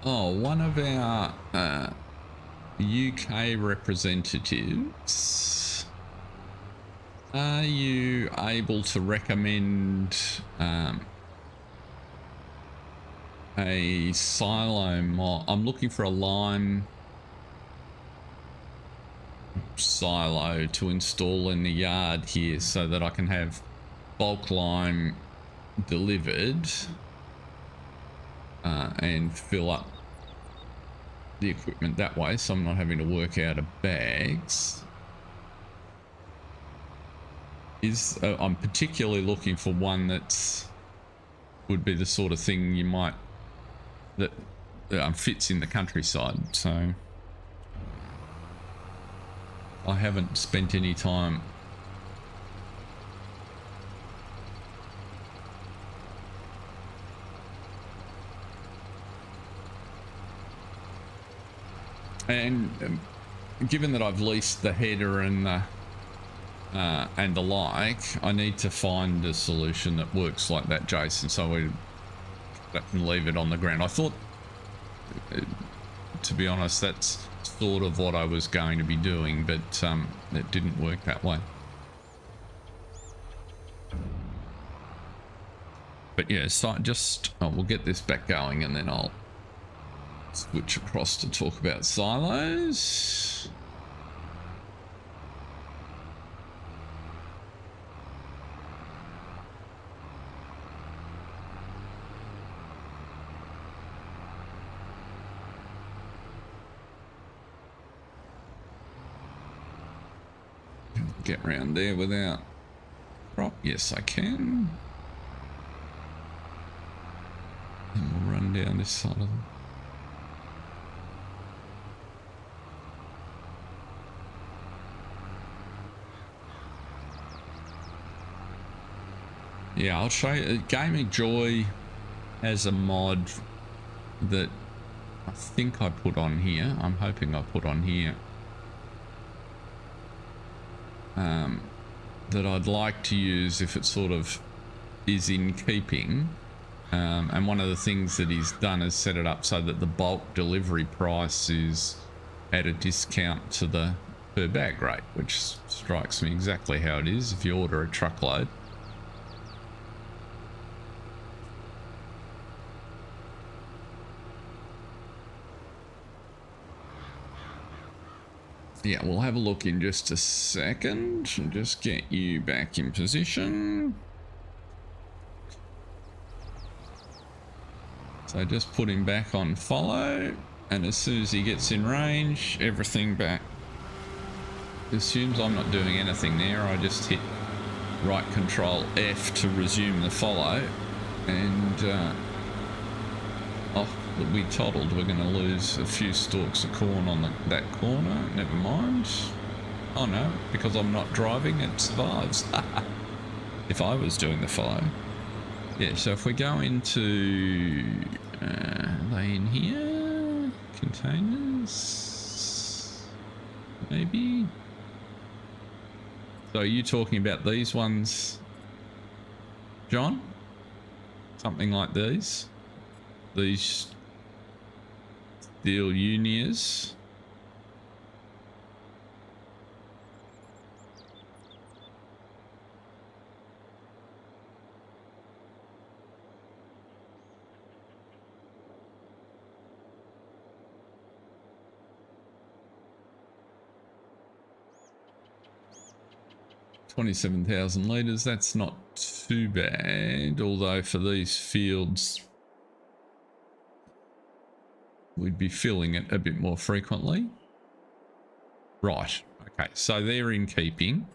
Oh, one of our UK representatives. Are you able to recommend a silo mod? I'm looking for a lime silo to install in the yard here so that I can have bulk lime delivered and fill up the equipment that way, so I'm not having to work out of bags. I'm particularly looking for one that's would be the sort of thing you might that fits in the countryside. So I haven't spent any time and given that I've leased the header and the like, I need to find a solution that works like that, Jason, so we can leave it on the ground. I thought, to be honest, that's sort of what I was going to be doing, but it didn't work that way. But yeah, so we'll get this back going and then I'll switch across to talk about silos. Get round there without prop. Yes, I can. And we'll run down this side of them. Yeah, I'll show you. Gaming Joy has a mod that I think I put on here. I'm hoping I put on here. That I'd like to use if it sort of is in keeping. And one of the things that he's done is set it up so that the bulk delivery price is at a discount to the per bag rate, which strikes me exactly how it is if you order a truckload. Yeah, we'll have a look in just a second and just get you back in position. So just put him back on follow, and as soon as he gets in range, everything back. Assumes I'm not doing anything there. I just hit right control F to resume the follow, and we toddled. We're going to lose a few stalks of corn on that corner. Never mind. Oh no, because I'm not driving, it survives. If I was doing the follow. Yeah, so if we go into they in here, containers, maybe. So are you talking about these ones, John? Something like these steel unias. $27,000 litres, that's not too bad, although for these fields we'd be filling it a bit more frequently. Right, okay, so they're in keeping.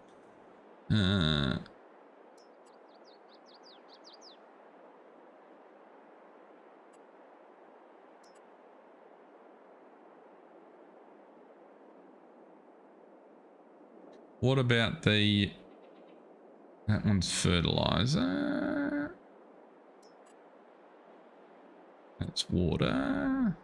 What about that one's fertilizer. That's water.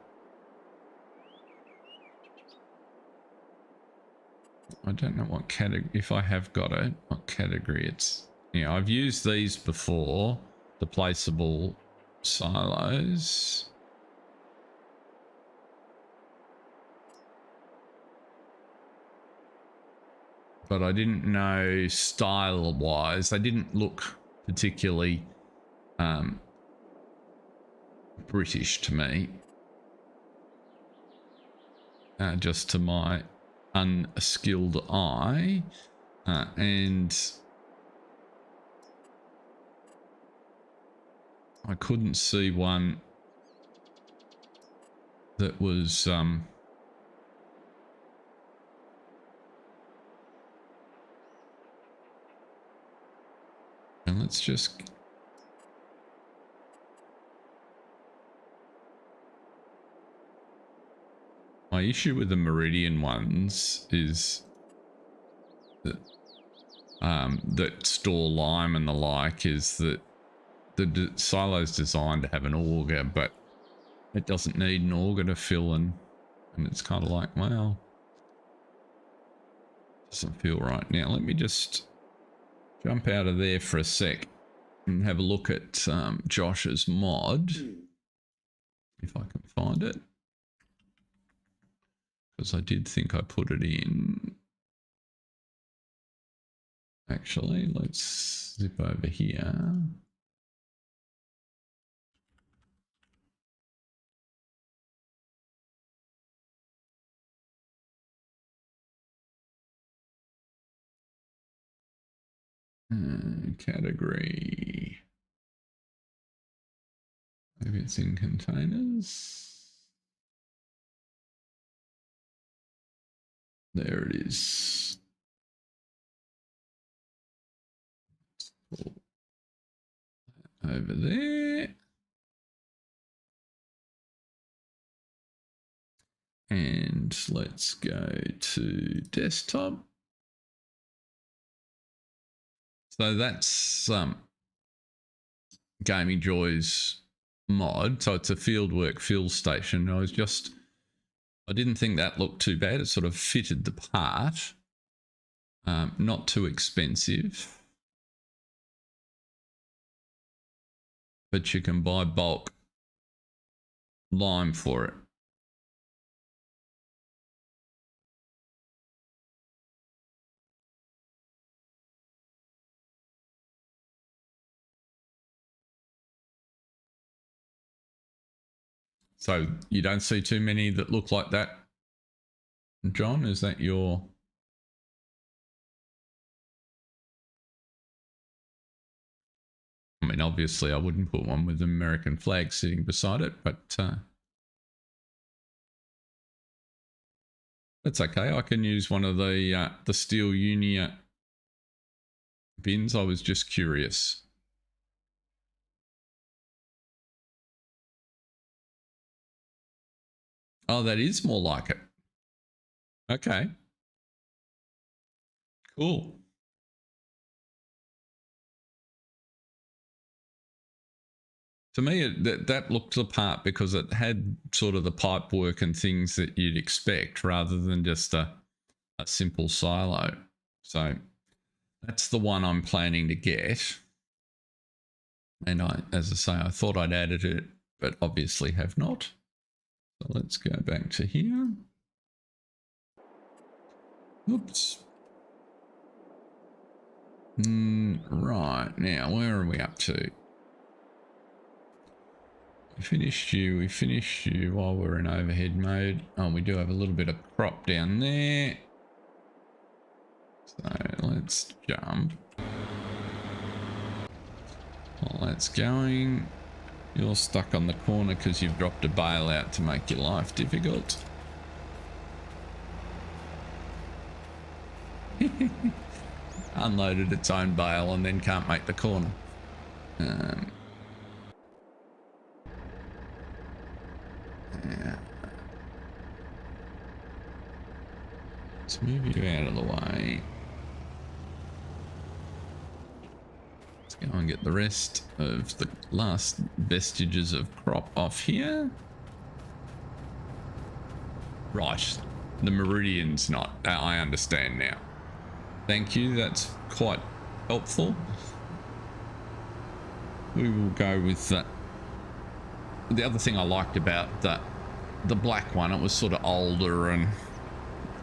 I don't know what category, if I have got it, what category it's. Yeah, I've used these before, the placeable silos. but I didn't know style-wise. They didn't look particularly British to me. Just to my unskilled eye. And I couldn't see one that was and let's just my issue with the Meridian ones is that that store lime and the like is that the silo's designed to have an auger, but it doesn't need an auger to fill, and it's kind of like, well, doesn't feel right. Now let me just jump out of there for a sec and have a look at Josh's mod, if I can find it, because I did think I put it in. Actually, let's zip over here. Category. Maybe it's in containers. There it is. Over there. And let's go to desktop. So that's Gaming Joy's mod. So it's a fieldwork fill station. I didn't think that looked too bad. It sort of fitted the part. Not too expensive. But you can buy bulk lime for it. So you don't see too many that look like that, John? Is that your... I mean, obviously I wouldn't put one with the American flag sitting beside it, but that's okay. I can use one of the Steel Unia bins. I was just curious. Oh, that is more like it. Okay. Cool. To me, that looked the part because it had sort of the pipe work and things that you'd expect rather than just a simple silo. So that's the one I'm planning to get. And as I say, I thought I'd added it, but obviously have not. So let's go back to here. Oops. Right, now where are we up to? We finished you while we're in overhead mode. Oh, we do have a little bit of crop down there. So let's jump. While that's going, you're stuck on the corner because you've dropped a bale out to make your life difficult. Unloaded its own bale and then can't make the corner. Yeah. Let's move you out of the way. Let's go and get the rest of the last vestiges of crop off here. Right, the Meridian's not. I understand now. Thank you, that's quite helpful. We will go with that. The other thing I liked about the black one, it was sort of older and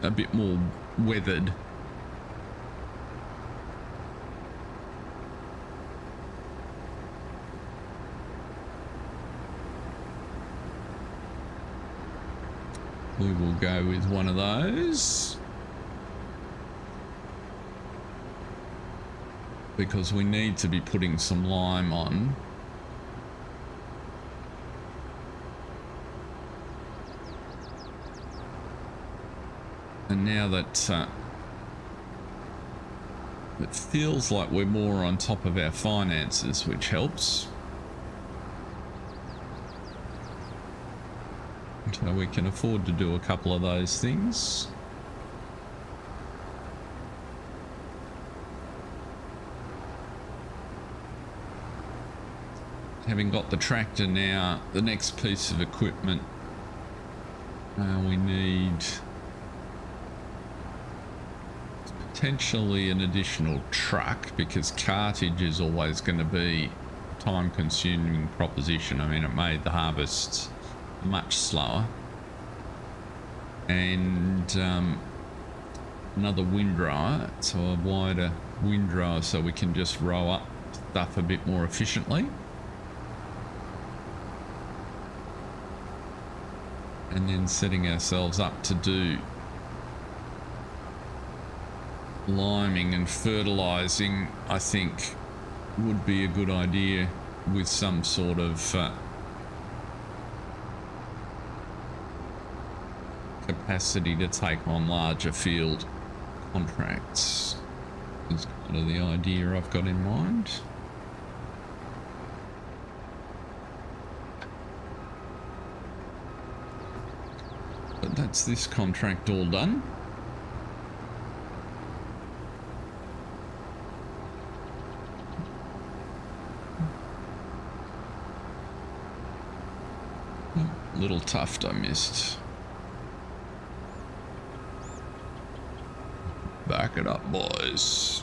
a bit more weathered. we will go with one of those. Because we need to be putting some lime on. And now that it feels like we're more on top of our finances, which helps. So we can afford to do a couple of those things. Having got the tractor now, the next piece of equipment we need potentially an additional truck, because cartage is always going to be a time-consuming proposition. I mean, it made the harvests much slower. And another windrower, so a wider windrower, so we can just row up stuff a bit more efficiently. And then setting ourselves up to do liming and fertilizing, I think, would be a good idea, with some sort of capacity to take on larger field contracts is kind of the idea I've got in mind. But that's this contract all done. Little tuft I missed. Back it up, boys.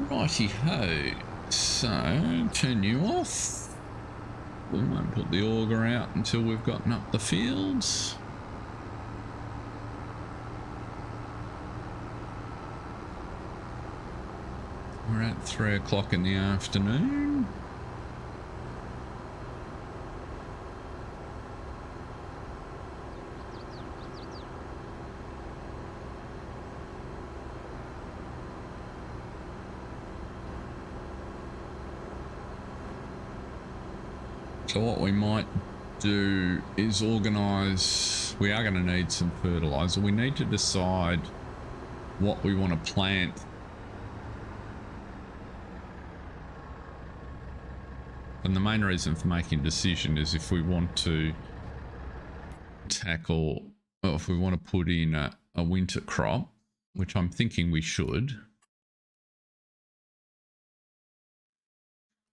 Righty ho. So, turn you off. We won't put the auger out until we've gotten up the fields. We're at 3 o'clock in the afternoon. So what we might do is organise, we are going to need some fertiliser. We need to decide what we want to plant. And the main reason for making a decision is if we want to tackle, or if we want to put in a winter crop, which I'm thinking we should.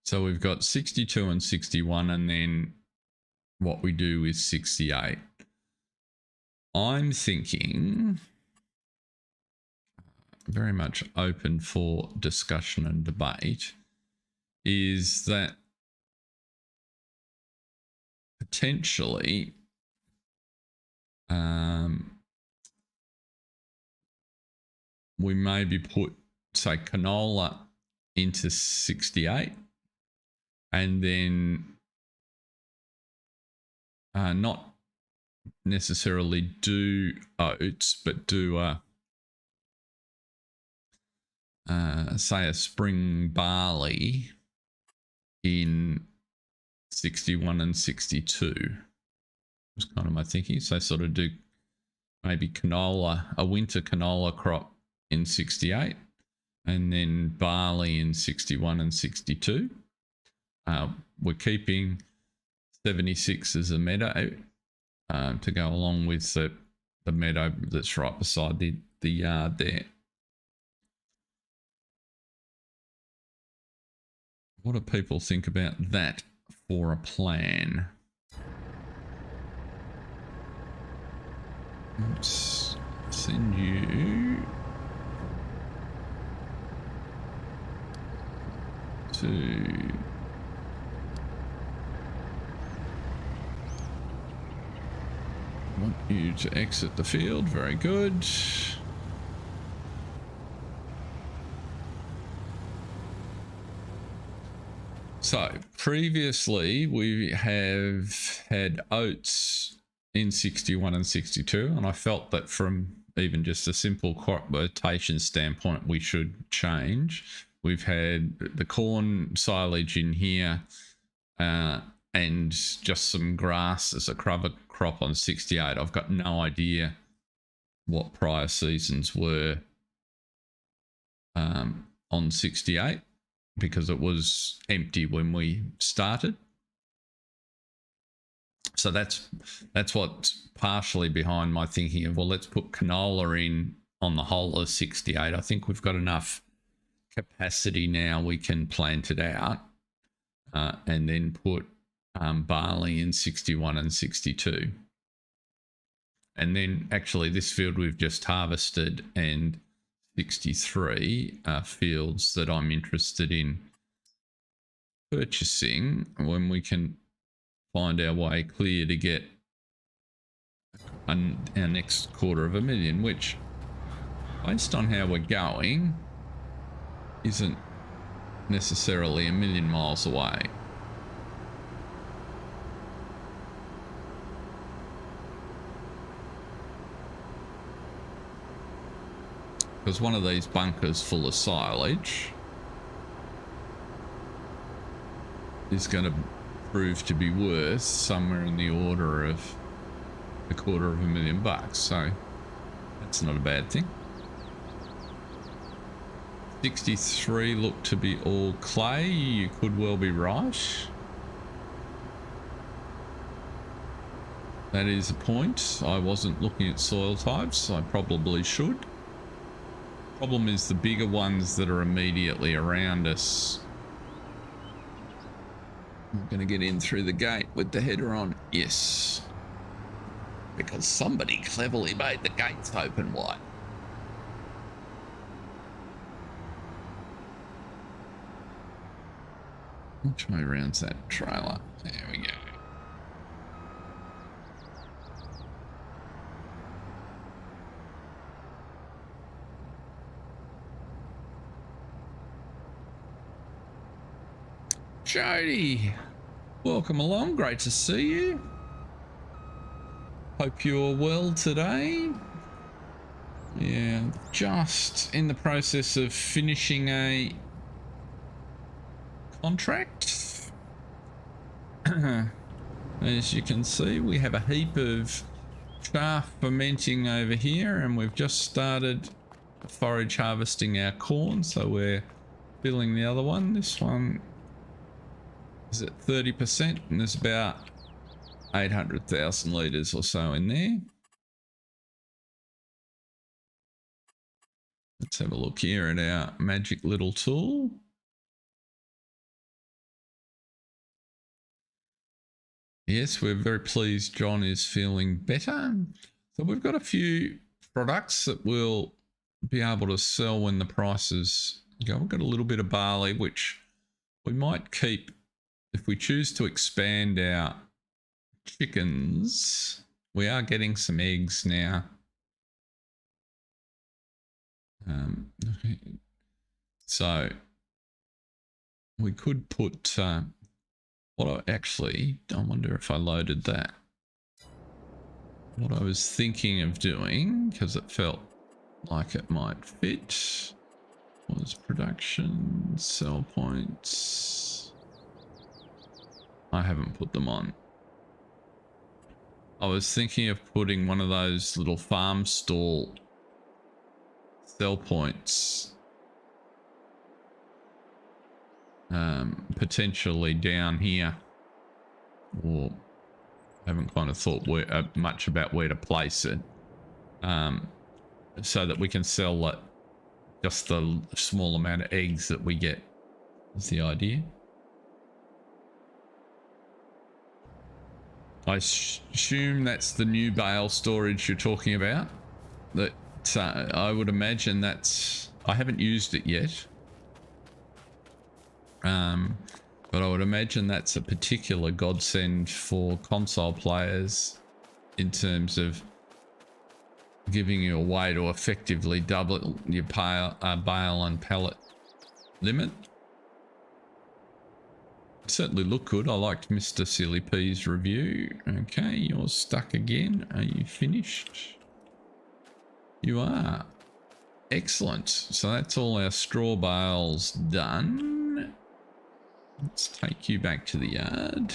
So we've got 62 and 61, and then what we do is 68. I'm thinking, very much open for discussion and debate, is that potentially we maybe put, say, canola into 68, and then not necessarily do oats, but do say a spring barley in 61 and 62 was kind of my thinking. So sort of do maybe canola, a winter canola crop in 68, and then barley in 61 and 62. We're keeping 76 as a meadow to go along with the meadow that's right beside the yard there. What do people think about that for a plan? Let's send you to want you to exit the field. Very good. So previously we have had oats in 61 and 62, and I felt that from even just a simple crop rotation standpoint, we should change. We've had the corn silage in here and just some grass as a cover crop on 68. I've got no idea what prior seasons were on 68 because it was empty when we started. So that's what's partially behind my thinking of, well, let's put canola in on the whole of 68. I think we've got enough capacity now we can plant it out and then put barley in 61 and 62. And then actually this field we've just harvested and 63 are fields that I'm interested in purchasing when we can find our way clear to get our next $250,000, which based on how we're going isn't necessarily a million miles away. Because one of these bunkers full of silage is going to prove to be worth somewhere in the order of $250,000, so that's not a bad thing. 63 look to be all clay. You could well be right. That is a point. I wasn't looking at soil types. I probably should. Problem is the bigger ones that are immediately around us. I'm going to get in through the gate with the header on. Yes. Because somebody cleverly made the gates open wide. Which way round's that trailer? There we go. Jody, welcome along. Great to see you. Hope you're well today. Yeah, just in the process of finishing a contract. As you can see, we have a heap of chaff fermenting over here, and we've just started forage harvesting our corn, so we're filling the other one. This one is at 30%, and there's about 800,000 litres or so in there. Let's have a look here at our magic little tool. Yes, we're very pleased John is feeling better. So we've got a few products that we'll be able to sell when the prices go. We've got a little bit of barley, which we might keep if we choose to expand our chickens. We are getting some eggs now. So we could put I wonder if I loaded that. What I was thinking of doing, because it felt like it might fit, was production, sell points. I haven't put them on. I was thinking of putting one of those little farm stall sell points potentially down here, or haven't kind of thought much about where to place it, so that we can sell just the small amount of eggs that we get is the idea. I assume that's the new bale storage you're talking about. That I would imagine that's, I haven't used it yet, but I would imagine that's a particular godsend for console players in terms of giving you a way to effectively double your bale and pallet limit. certainly look good. I liked Mr. Silly P's review. Okay, you're stuck again. Are you finished? You are. Excellent. So that's all our straw bales done. Let's take you back to the yard.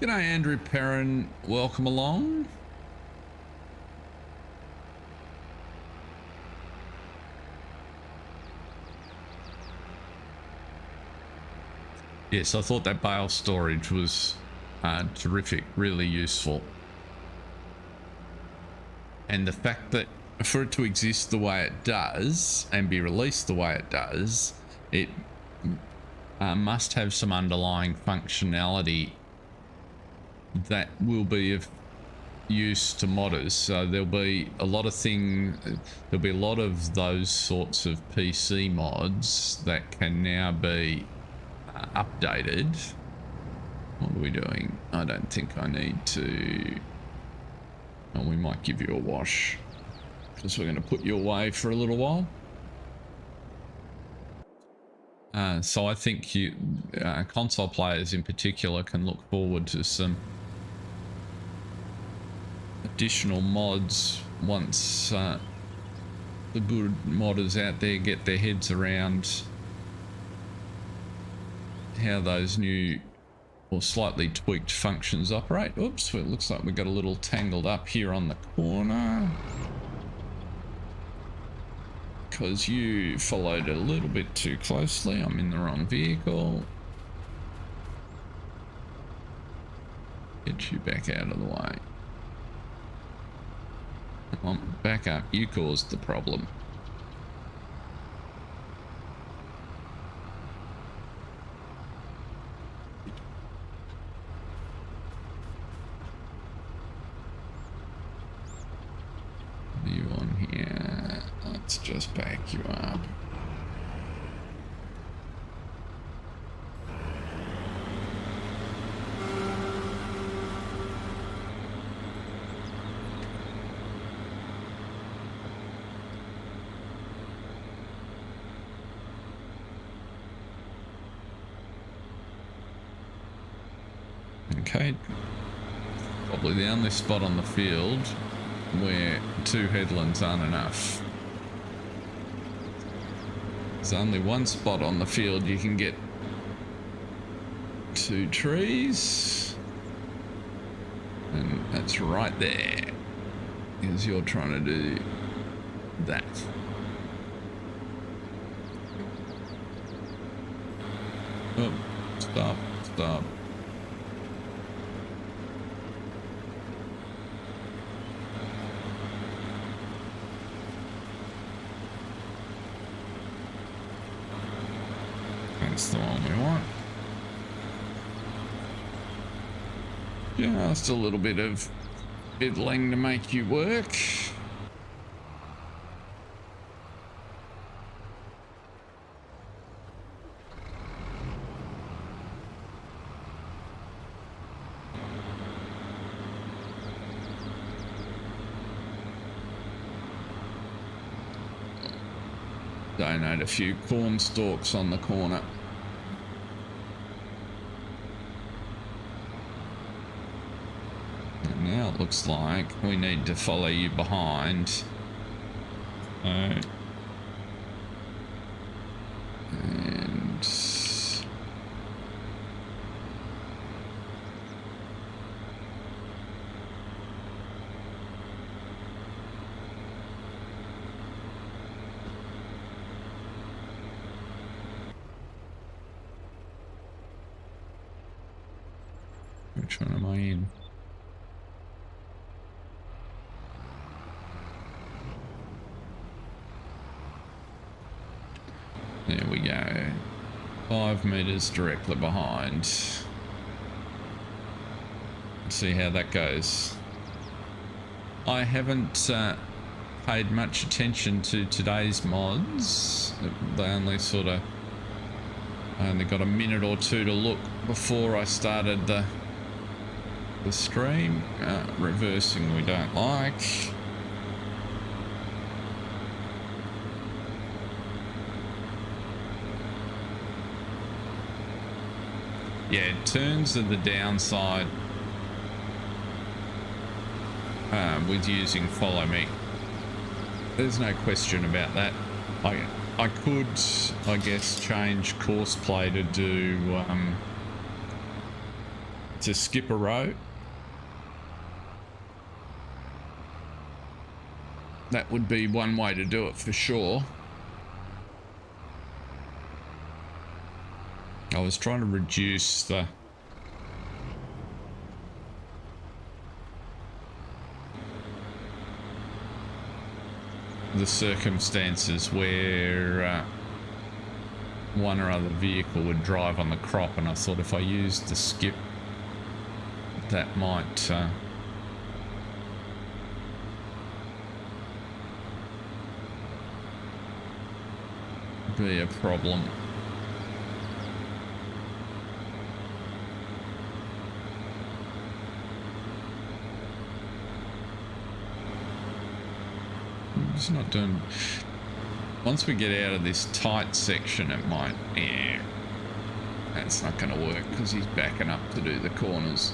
G'day, Andrew Perrin. Welcome along. Yes, I thought that bale storage was terrific, really useful. And the fact that for it to exist the way it does and be released the way it does, it must have some underlying functionality that will be of use to modders. So there'll be a lot of there'll be a lot of those sorts of PC mods that can now be updated. What are we doing? I don't think I need to. Oh, we might give you a wash because we're going to put you away for a little while. So I think you console players in particular can look forward to some additional mods once the good modders out there get their heads around how those new or slightly tweaked functions operate. Oops, well, it looks like we got a little tangled up here on the corner because you followed a little bit too closely. I'm in the wrong vehicle. Get you back out of the way. Come on, back up. You caused the problem. You on here? Let's just back you up. Okay, probably the only spot on the field where 2 headlands aren't enough. There's only one spot on the field you can get 2 trees, and that's right there, because you're trying to do that. Oh, stop. That's the one we want. Just a little bit of fiddling to make you work. Donate a few corn stalks on the corner. And now it looks like we need to follow you behind. And which one am I in? There we go. 5 meters directly behind. Let's see how that goes. I haven't paid much attention to today's mods. They only I only got a minute or two to look before I started the stream. Reversing we don't like. Yeah, turns are the downside with using follow me. There's no question about that. I could, I guess, change course play to do to skip a row. That would be one way to do it for sure. I was trying to reduce the circumstances where one or other vehicle would drive on the crop, and I thought if I used the skip, that might be a problem. It's not doing. Once we get out of this tight section, it might. Yeah, that's not going to work because he's backing up to do the corners.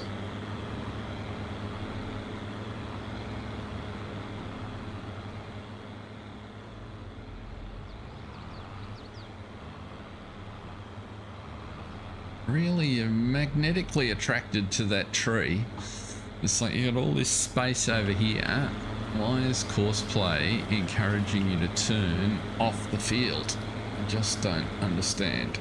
Really, you're magnetically attracted to that tree. It's like you got all this space over here. Why is course play encouraging you to turn off the field? I just don't understand.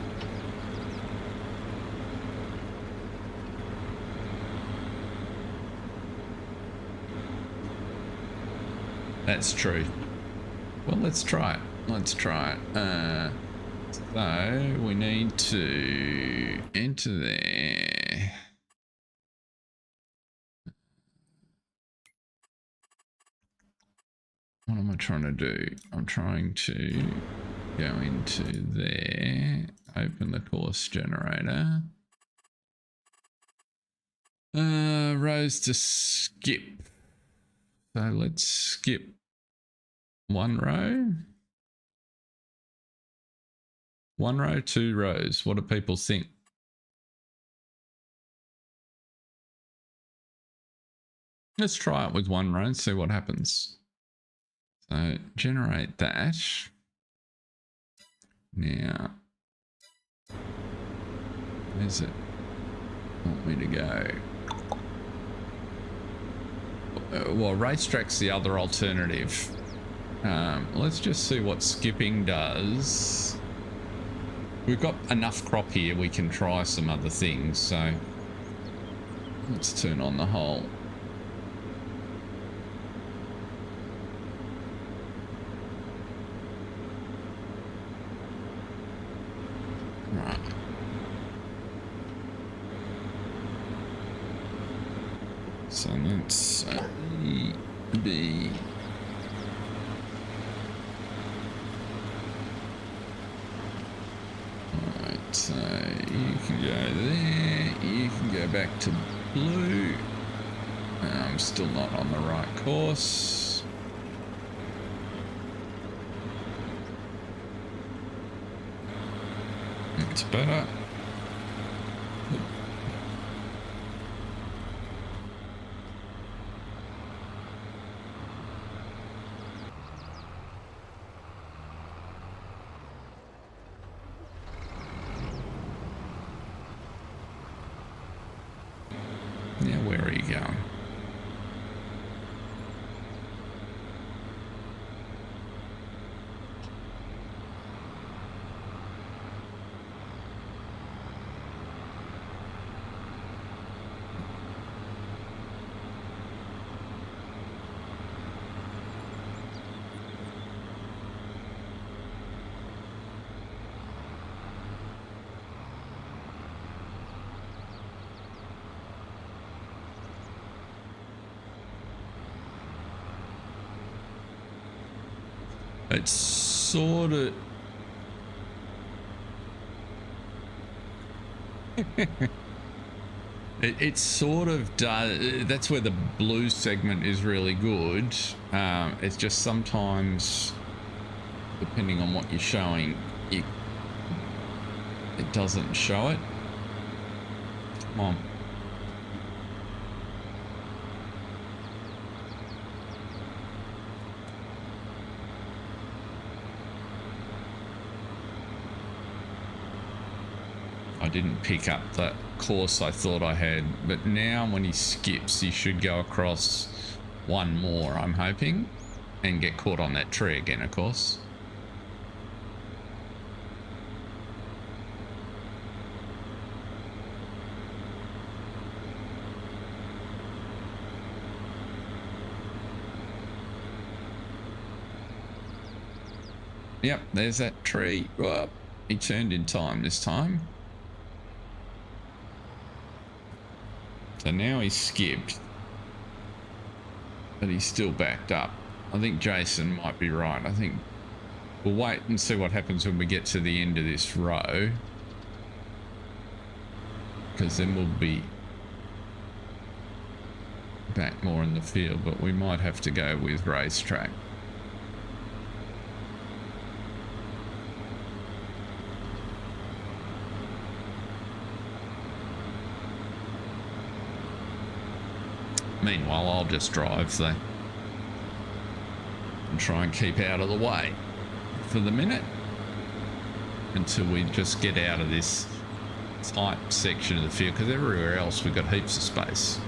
That's true. Well, let's try it. Let's try it. So we need to enter there. What am I trying to do? I'm trying to go into there, open the course generator. Rows to skip. So let's skip one row. One row, two rows. What do people think? Let's try it with one row and see what happens. So generate that. Now, where's it want me to go? Well, racetrack's the other alternative. Let's just see what skipping does. We've got enough crop here, we can try some other things, so let's turn on the hole. Right. So let's B. Alright, so you can go there, you can go back to blue. I'm still not on the right course. It's better. Yeah, where are you going? It's sort of... it sort of does... That's where the blue segment is really good. It's just sometimes, depending on what you're showing, it doesn't show it. Come on. I didn't pick up that course I thought I had, but now when he skips, he should go across one more, I'm hoping, and get caught on that tree again, of course. Yep, there's that tree. Well, he turned in time this time. So now he's skipped, but he's still backed up. I think Jason might be right. I think we'll wait and see what happens when we get to the end of this row, because then we'll be back more in the field, but we might have to go with racetrack. Meanwhile, I'll just drive there and try and keep out of the way for the minute until we just get out of this tight section of the field, because everywhere else we've got heaps of space.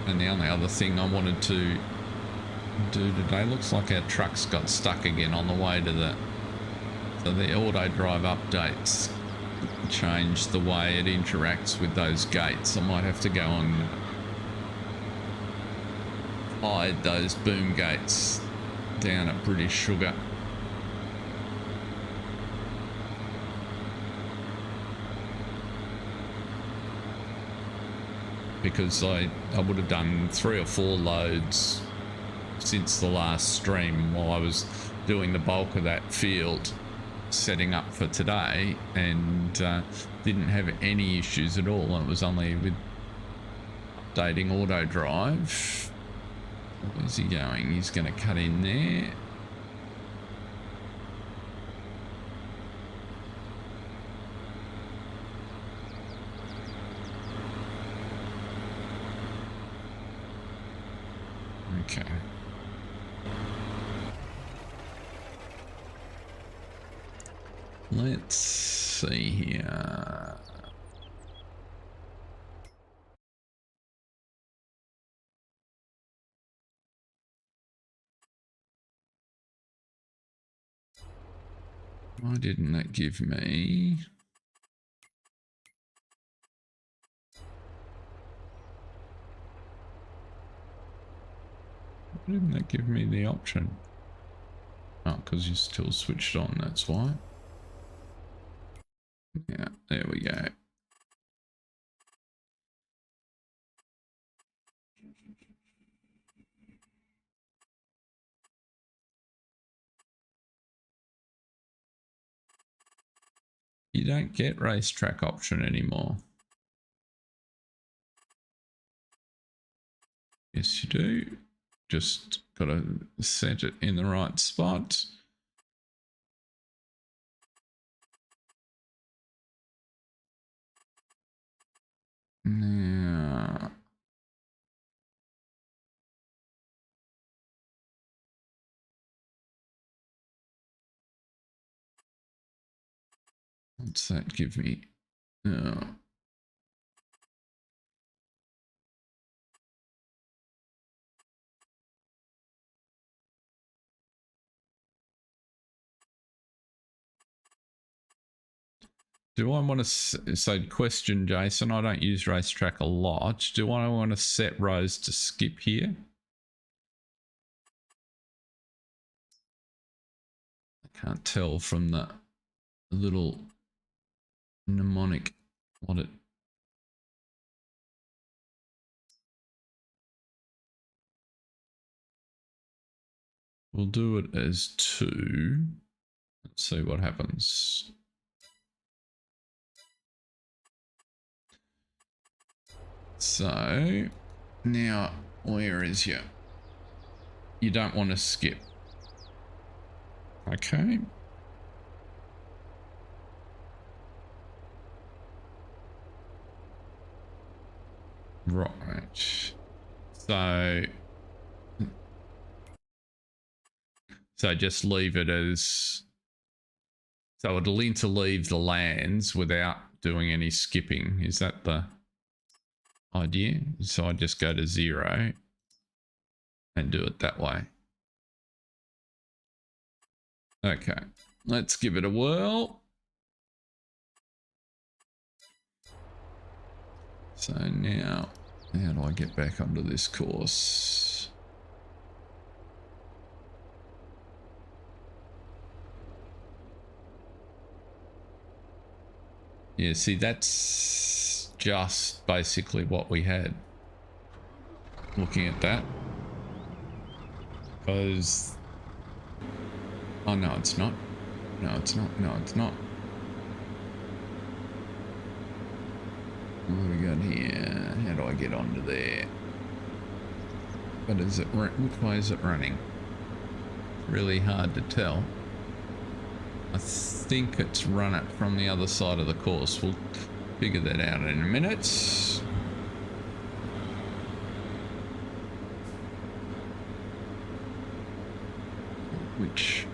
And the only other thing I wanted to do today, looks like our trucks got stuck again on the way to the... So the auto drive updates change the way it interacts with those gates. I might have to go and hide those boom gates down at British Sugar. Because I would have done 3 or 4 loads since the last stream while I was doing the bulk of that field, setting up for today, and didn't have any issues at all. It was only with updating auto drive. Where's he going? He's going to cut in there. Okay. Let's see here. Why didn't that give me... Why didn't that give me the option? Oh, because you're still switched on, that's why. Yeah, there we go. You don't get racetrack option anymore. Yes, you do. Just got to set it in the right spot. Now, what's that give me? Do I want to, so question Jason, I don't use racetrack a lot. Do I want to set rows to skip here? I can't tell from the little mnemonic what it... We'll do it as 2. Let's see what happens. So now, where is you? You don't want to skip. Okay. Right. So just leave it as, so it'll interleave the lands without doing any skipping. Is that the idea? So I just go to 0 and do it that way. Okay, let's give it a whirl. So now, how do I get back onto this course? Yeah, see, that's just basically what we had. Looking at that. Because... oh, no, it's not. No, it's not. No, it's not. What do we got here? How do I get onto there? But is it, which way is it running? Really hard to tell. I think it's run it from the other side of the course. We'll figure that out in a minute. Which,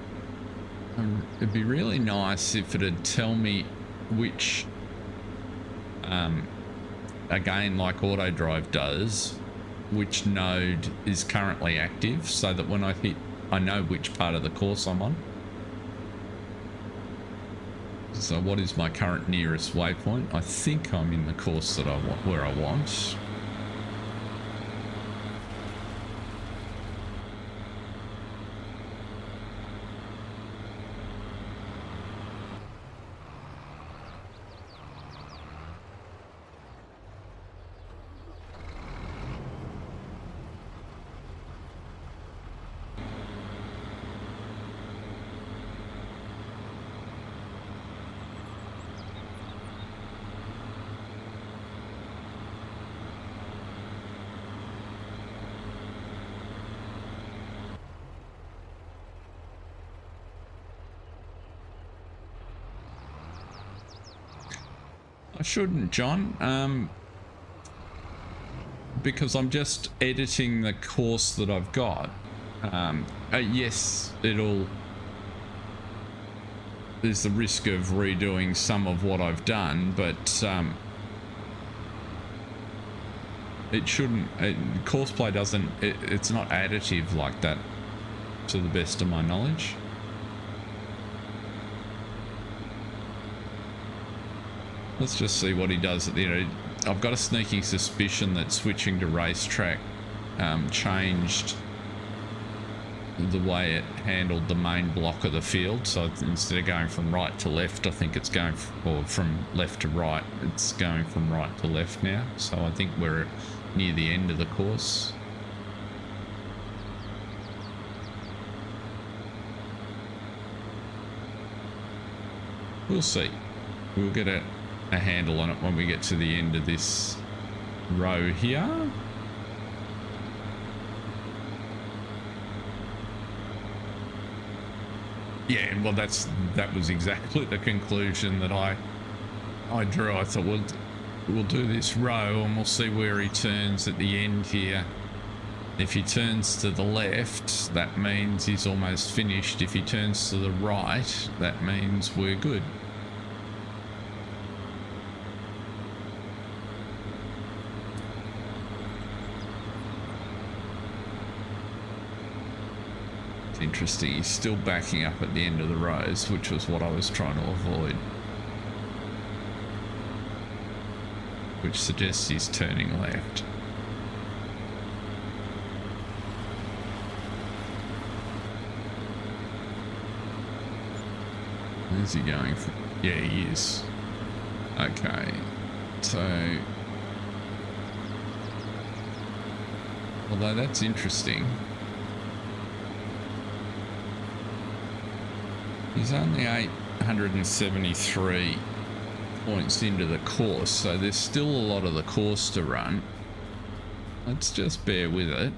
it'd be really nice if it'd tell me which, again, like autodrive does, which node is currently active, so that when I hit, I know which part of the course I'm on. So what is my current nearest waypoint? I think I'm in the course that I want, where I want. I shouldn't, John, because I'm just editing the course that I've got. Yes, there's the risk of redoing some of what I've done, but it shouldn't, courseplay doesn't, it's not additive like that, to the best of my knowledge. Let's just see what he does at the end. I've got a sneaking suspicion that switching to racetrack changed the way it handled the main block of the field. So instead of going from right to left, I think it's going, or from left to right, it's going from right to left now. So I think we're near the end of the course. We'll see. We'll get a handle on it when we get to the end of this row here. Yeah, well, that was exactly the conclusion that I drew. I thought, well, we'll do this row and we'll see where he turns at the end here. If he turns to the left, that means he's almost finished. If he turns to the right, that means we're good. Interesting, he's still backing up at the end of the rows, which was what I was trying to avoid, which suggests he's turning left. Where's he going for? Yeah, he is. Okay, so although that's interesting, he's only 873 points into the course, so there's still a lot of the course to run. Let's just bear with it.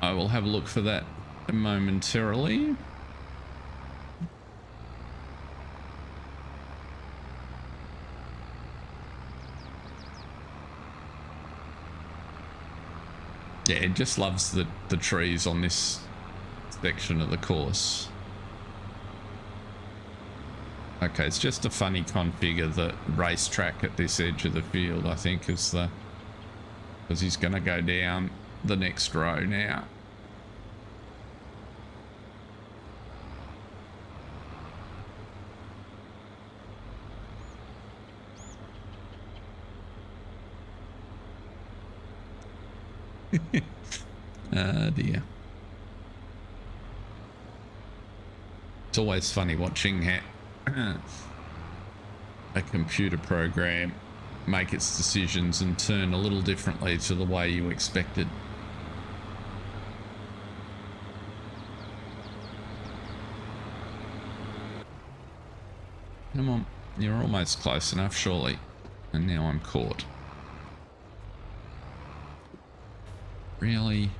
I will have a look for that momentarily. Yeah, it just loves the trees on this section of the course. Okay, it's just a funny config of the racetrack at this edge of the field, I think, is the... because he's going to go down the next row now. Oh dear. It's always funny watching a computer program make its decisions and turn a little differently to the way you expected. Come on, you're almost close enough, surely. And now I'm caught. Really?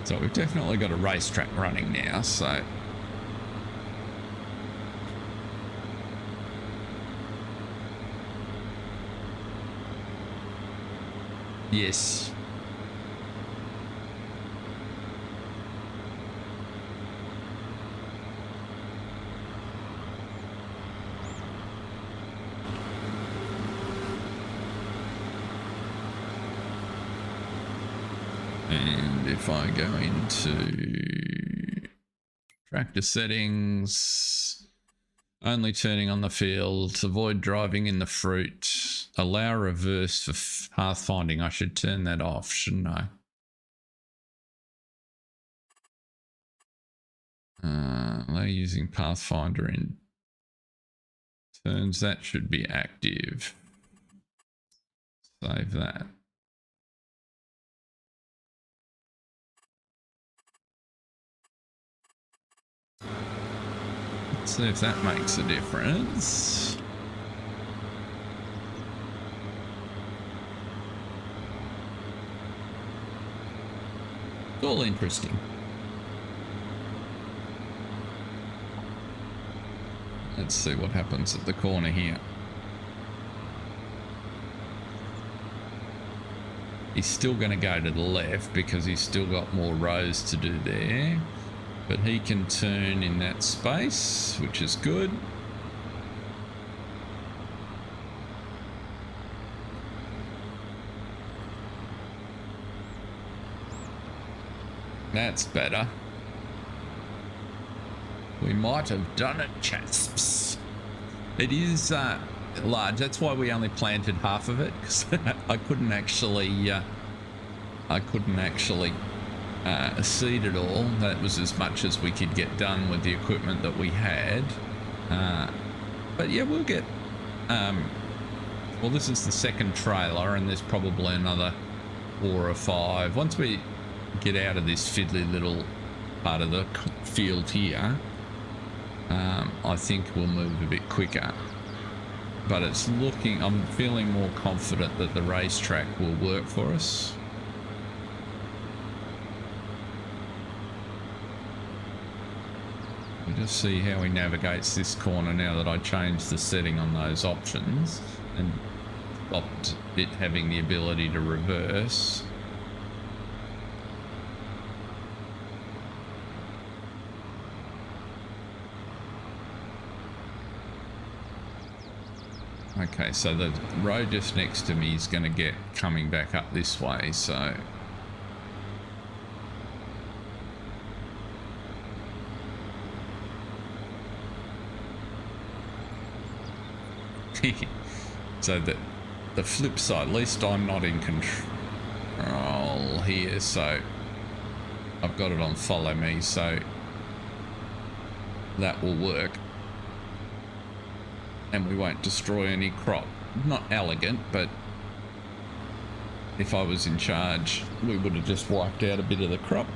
So we've definitely got a racetrack running now, so... Yes. And if I go into tractor settings, only turning on the field, avoid driving in the fruit, allow reverse for pathfinding. I should turn that off, shouldn't I? Allow using Pathfinder in turns, that should be active. Save that. Let's see if that makes a difference. It's all interesting. Let's see what happens at the corner here. He's still going to go to the left because he's still got more rows to do there. But he can turn in that space, which is good. That's better. We might have done it, chaps. It is large. That's why we only planted half of it, because I couldn't actually seed it all. That was as much as we could get done with the equipment that we had. But yeah, we'll get... well, this is the second trailer, and there's probably another 4 or 5. Once we get out of this fiddly little part of the field here, I think we'll move a bit quicker. But it's looking... I'm feeling more confident that the racetrack will work for us. We'll just see how he navigates this corner now that I changed the setting on those options and stopped it having the ability to reverse. Okay, so the road just next to me is going to get coming back up this way, so... So the flip side, at least I'm not in control here, so I've got it on follow me, so that will work. And we won't destroy any crop. Not elegant, but if I was in charge, we would have just wiped out a bit of the crop.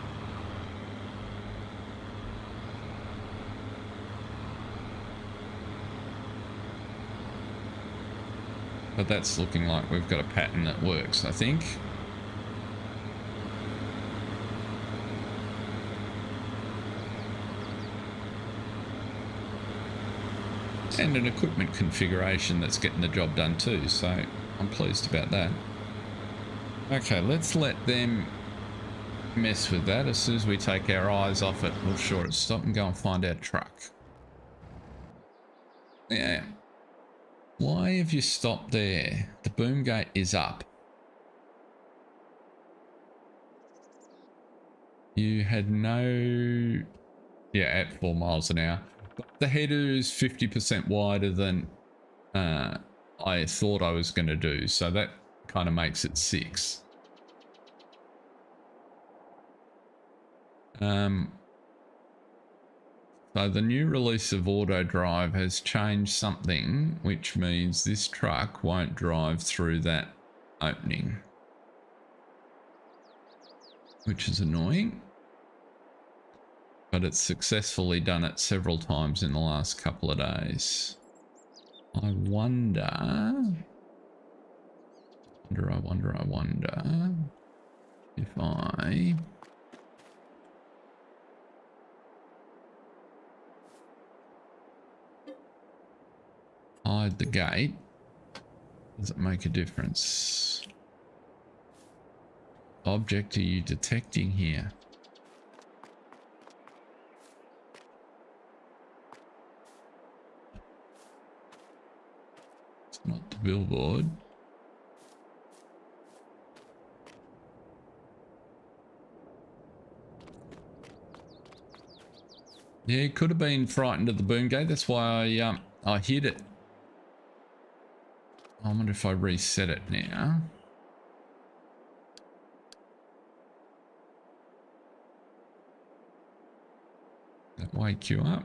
But that's looking like we've got a pattern that works, I think. And an equipment configuration that's getting the job done too, so I'm pleased about that. Okay, let's let them mess with that. As soon as we take our eyes off it, we'll sure it stop and go and find our truck. Yeah. Why have you stopped there? The boom gate is up. You had no... Yeah, at 4 miles an hour. But the header is 50% wider than I thought I was going to do, so that kind of makes it 6. So the new release of autodrive has changed something, which means this truck won't drive through that opening, which is annoying. But it's successfully done it several times in the last couple of days. I wonder if I hide the gate, does it make a difference? Object are you detecting here? It's not the billboard. Yeah, it could have been frightened of the boom gate. That's why I hid it. I wonder if I reset it now. That wake you up?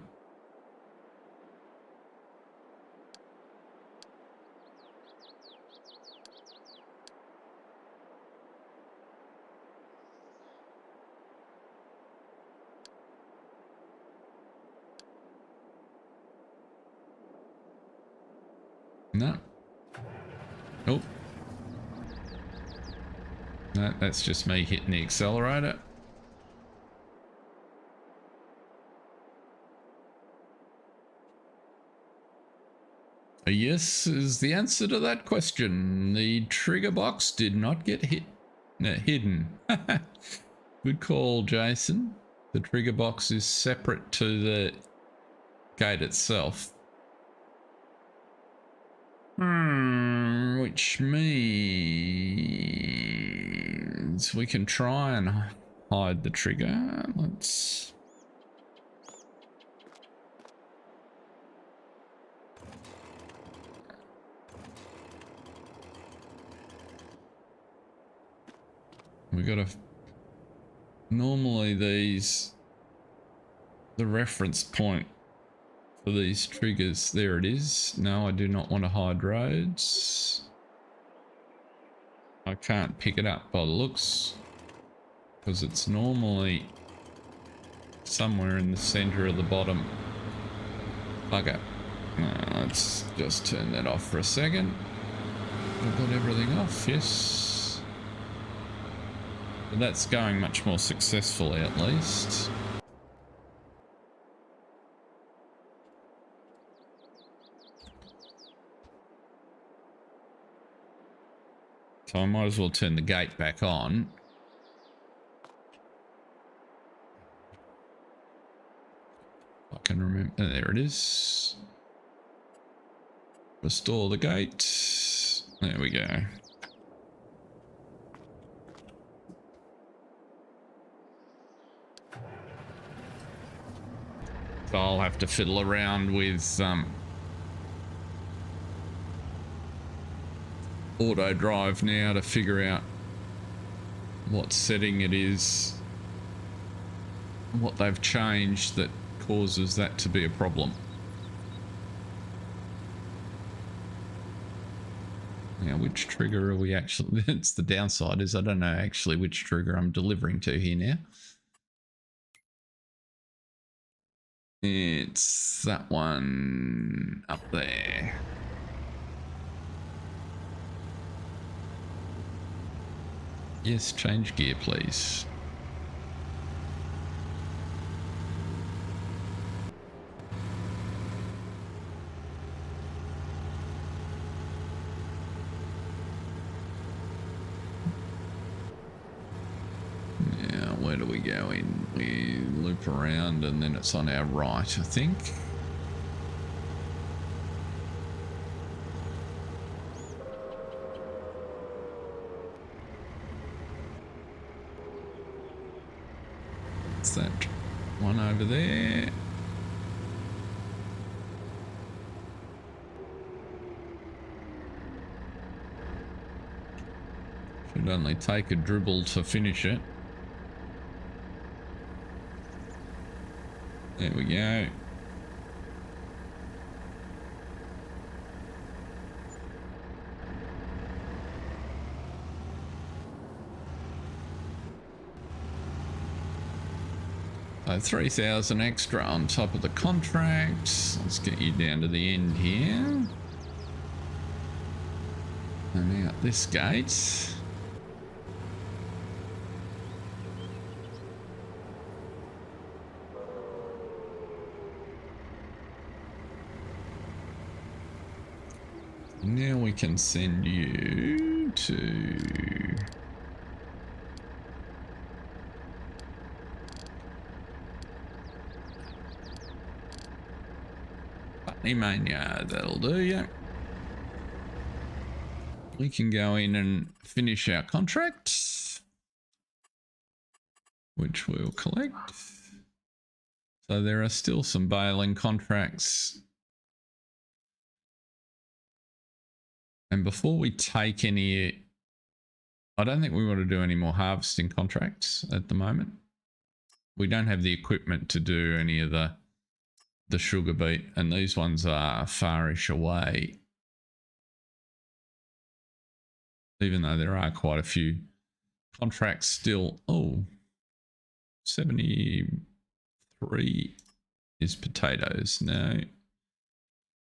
No. Oh. No, that's just me hitting the accelerator. A yes is the answer to that question. The trigger box did not get hidden. Good call, Jason. The trigger box is separate to the gate itself. Which means we can try and hide the trigger. Let's... We gotta... Normally these... The reference point for these triggers, there it is. No, I do not want to hide roads. I can't pick it up by the looks because it's normally somewhere in the center of the bottom. Okay, let's just turn that off for a second. I've got everything off, yes. But that's going much more successfully at least. So I might as well turn the gate back on. I can remember, there it is. Restore the gate. There we go. So I'll have to fiddle around with auto drive now to figure out what setting it is what they've changed that causes that to be a problem. Now, which trigger are we actually... It's the downside is I don't know actually which trigger I'm delivering to here now. It's that one up there. Yes, change gear, please. Now, where do we go in? We loop around and then it's on our right, I think. What's that one over there? Should only take a dribble to finish it. There we go. So 3,000 extra on top of the contract. Let's get you down to the end here. And out this gate. Now we can send you to... Putney main yard, that'll do, yeah. We can go in and finish our contract, which we'll collect. So there are still some baling contracts. And before we take any, I don't think we want to do any more harvesting contracts at the moment. We don't have the equipment to do any of the sugar beet, and these ones are farish away. Even though there are quite a few contracts still. Oh, 73 is potatoes. No,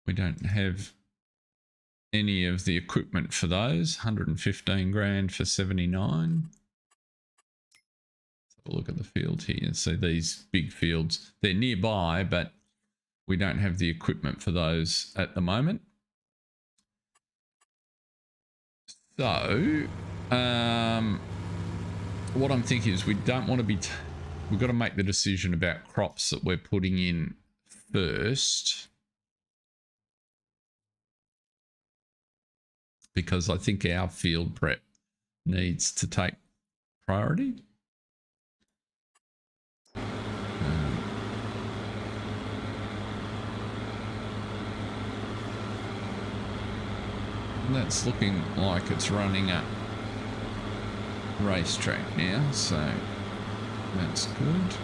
we don't have any of the equipment for those. 115 grand for 79. Let's have a look at the field here. So these big fields, they're nearby, but we don't have the equipment for those at the moment. So, what I'm thinking is we don't want to be... We've got to make the decision about crops that we're putting in first. Because I think our field prep needs to take priority. That's looking like it's running a racetrack now, so that's good.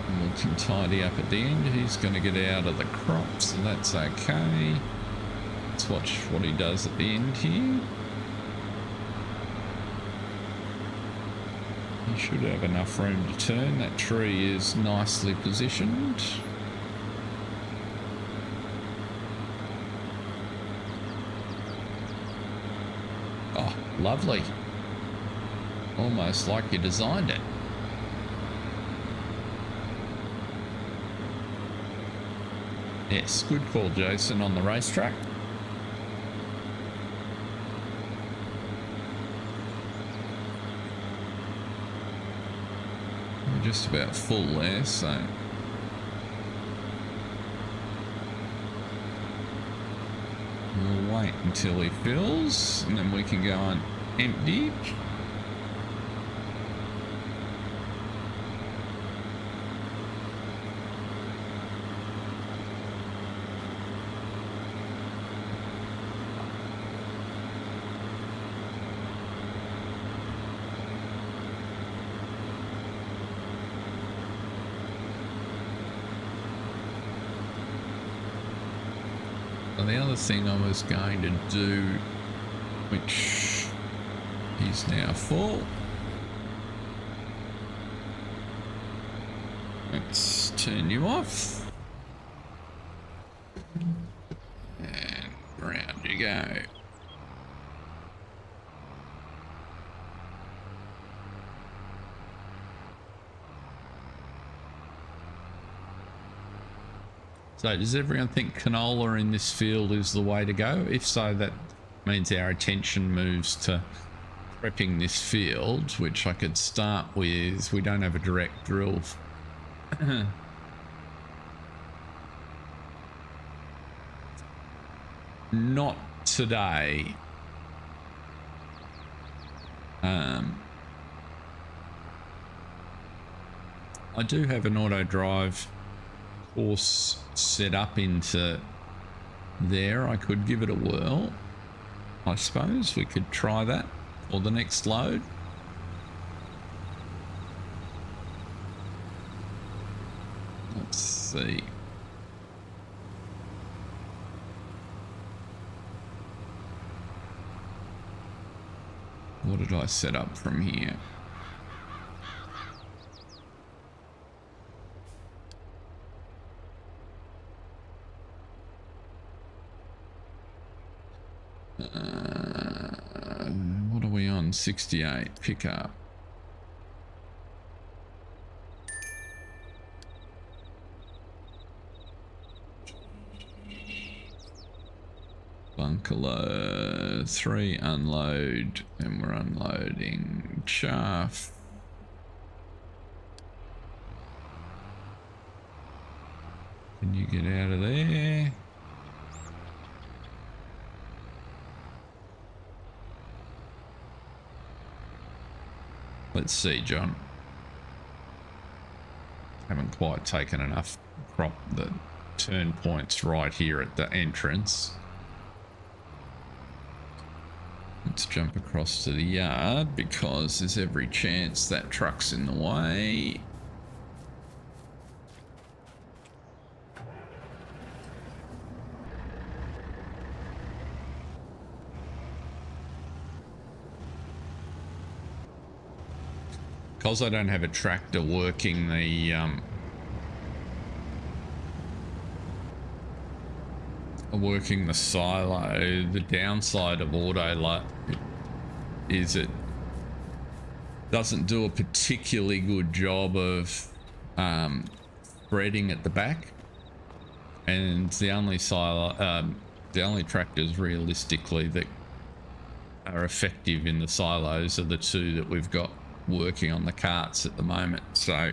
And we can tidy up at the end. He's going to get out of the crops, so that's okay. Let's watch what he does at the end here. You should have enough room to turn. That tree is nicely positioned. Oh, lovely. Almost like you designed it. Yes, good call, Jason, on the racetrack. Just about full there, so we'll wait until he fills and then we can go on empty. So the other thing I was going to do, which is now full. Let's turn you off. And round you go. So does everyone think canola in this field is the way to go? If so, that means our attention moves to prepping this field, which I could start with. We don't have a direct drill. Not today. I do have an auto drive course set up into there. I could give it a whirl. I suppose we could try that for the next load. Let's see. What did I set up from here? What are we on? 68 pickup. Bunker load, 3 unload, and we're unloading chaff. Can you get out of there? Let's see, John. Haven't quite taken enough crop. The turn point's right here at the entrance. Let's jump across to the yard because there's every chance that truck's in the way. Because I don't have a tractor working the silo, the downside of auto is it doesn't do a particularly good job of spreading at the back, and the only tractors realistically that are effective in the silos are the two that we've got working on the carts at the moment. So,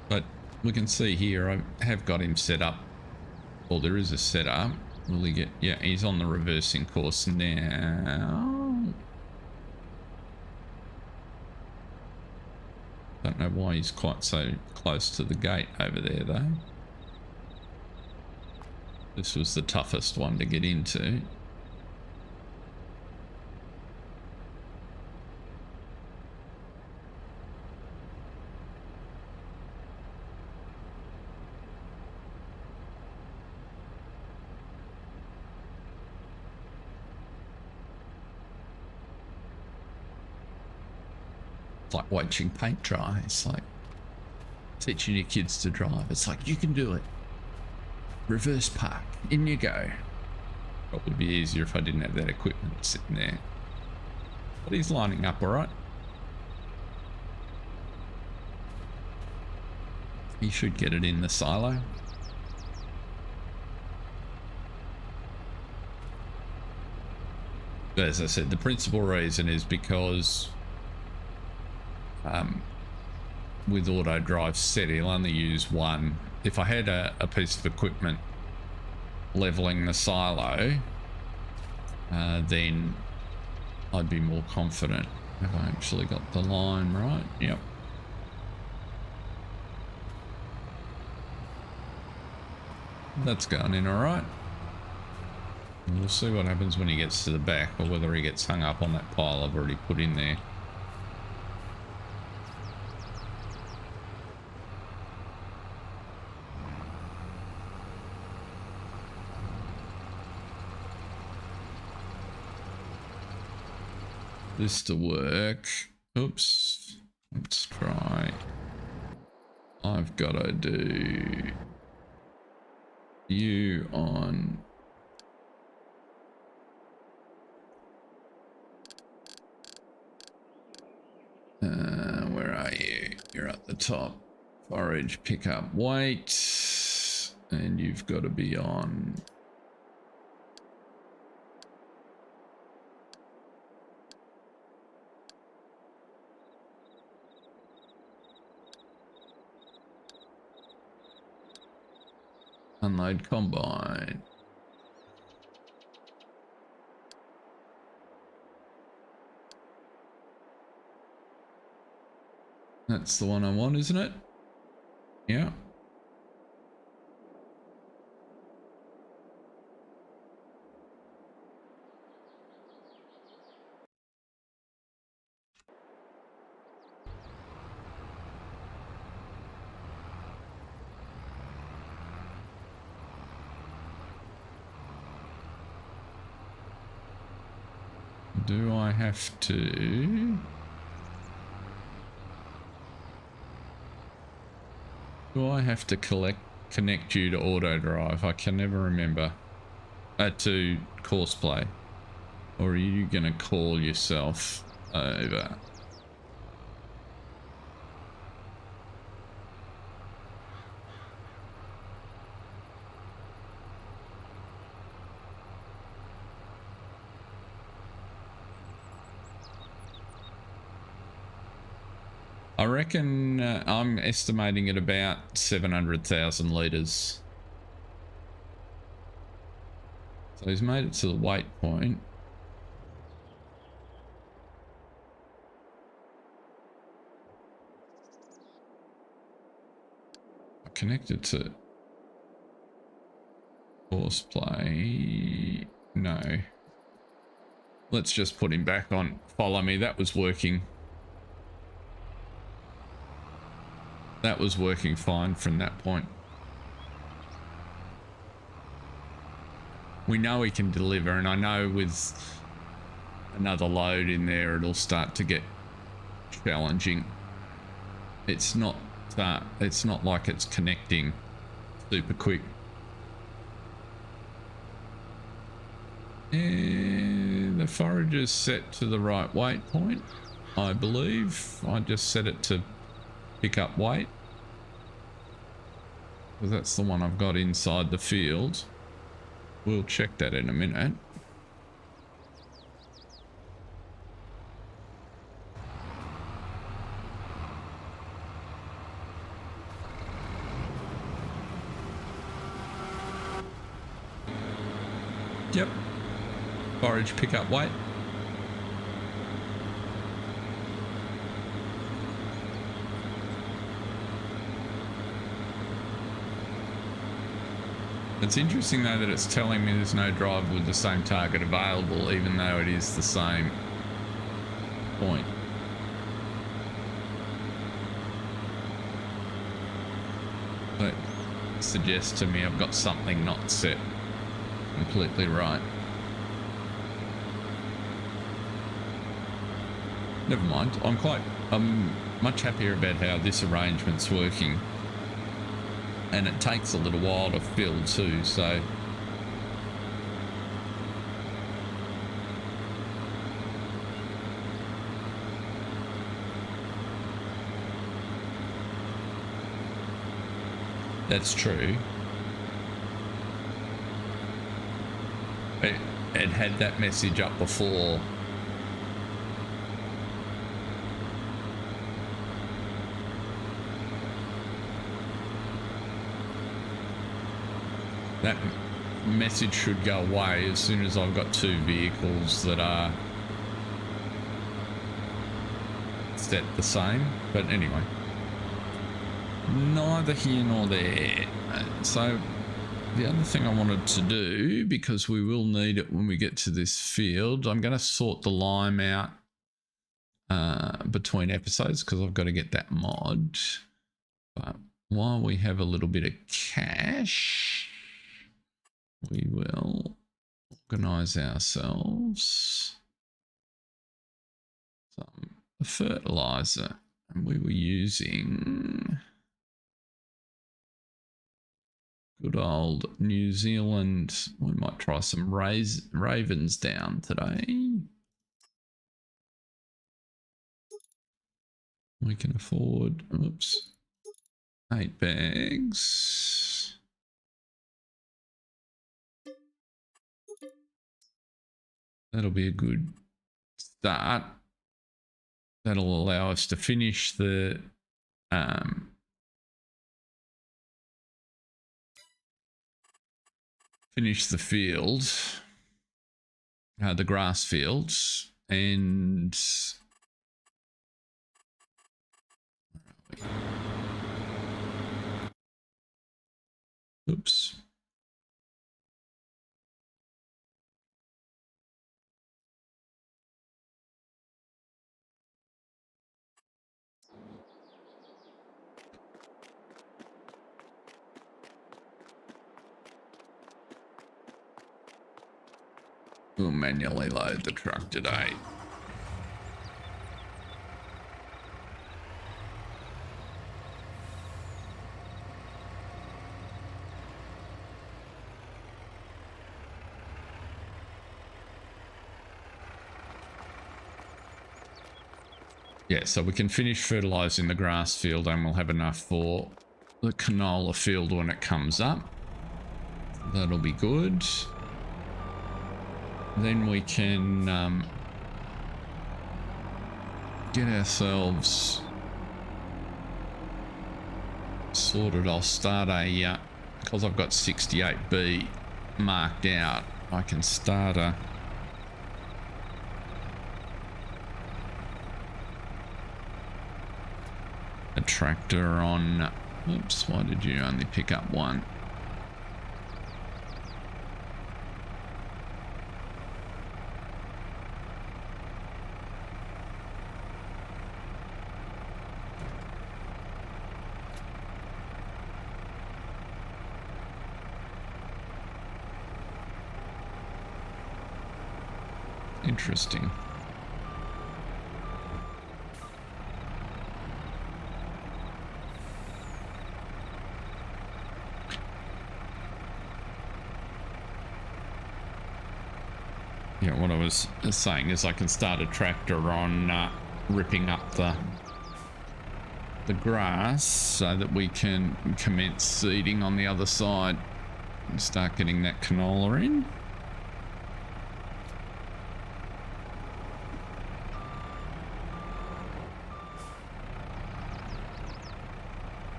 but we can see here I have got him set up. Well, there is a setup. Will he get? Yeah, he's on the reversing course now. Don't know why he's quite so close to the gate over there though. This was the toughest one to get into. Like watching paint dry. It's like teaching your kids to drive. It's like, you can do it. Reverse park, in you go. Probably be easier if I didn't have that equipment sitting there. But he's lining up all right. He should get it in the silo. But as I said, the principal reason is because with auto drive set, he'll only use one. If I had a piece of equipment leveling the silo, then I'd be more confident. Have I actually got the line right? Yep. That's going in all right. We'll see what happens when he gets to the back, or whether he gets hung up on that pile I've already put in there. this to work. Oops. Let's try. I've got to do you on. Where are you? You're at the top. Forage, pick up weight. And you've got to be on. Unload combine. That's the one I want, isn't it? Yeah. Do I have to? Do I have to connect you to autodrive? I can never remember. To course play. Or are you gonna call yourself over? I reckon I'm estimating at about 700,000 litres. So he's made it to the weight point. I connected to horseplay. No. Let's just put him back on. Follow me. That was working. That was working fine from that point. We know he can deliver, and I know with another load in there, it'll start to get challenging. It's not like it's connecting super quick. And the forage is set to the right weight point, I believe. I just set it to pick up weight, because that's the one I've got inside the field. We'll check that in a minute. Yep. Forage, pick up weight. It's interesting though that it's telling me there's no drive with the same target available, even though it is the same point. That suggests to me I've got something not set completely right. Never mind. I'm much happier about how this arrangement's working. And it takes a little while to fill too, so that's true. It had that message up before. That message should go away as soon as I've got two vehicles that are set the same. But anyway, neither here nor there. So the other thing I wanted to do, because we will need it when we get to this field, I'm going to sort the lime out between episodes because I've got to get that mod. But while we have a little bit of cash, we will organize ourselves. some fertilizer, and we were using good old New Zealand. We might try some ravens down today. We can afford, oops, 8 bags. That'll be a good start. That'll allow us to finish the field, the grass fields, and oops. We'll manually load the truck today. Yeah, so we can finish fertilizing the grass field and we'll have enough for the canola field when it comes up. That'll be good. Then we can get ourselves sorted. I'll start a, because I've got 68B marked out, I can start a tractor on, oops, why did you only pick up one? Interesting. Yeah, what I was saying is I can start a tractor on ripping up the grass so that we can commence seeding on the other side and start getting that canola in.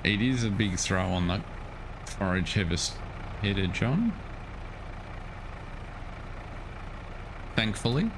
It is a big throw on the forage header, John. Thankfully.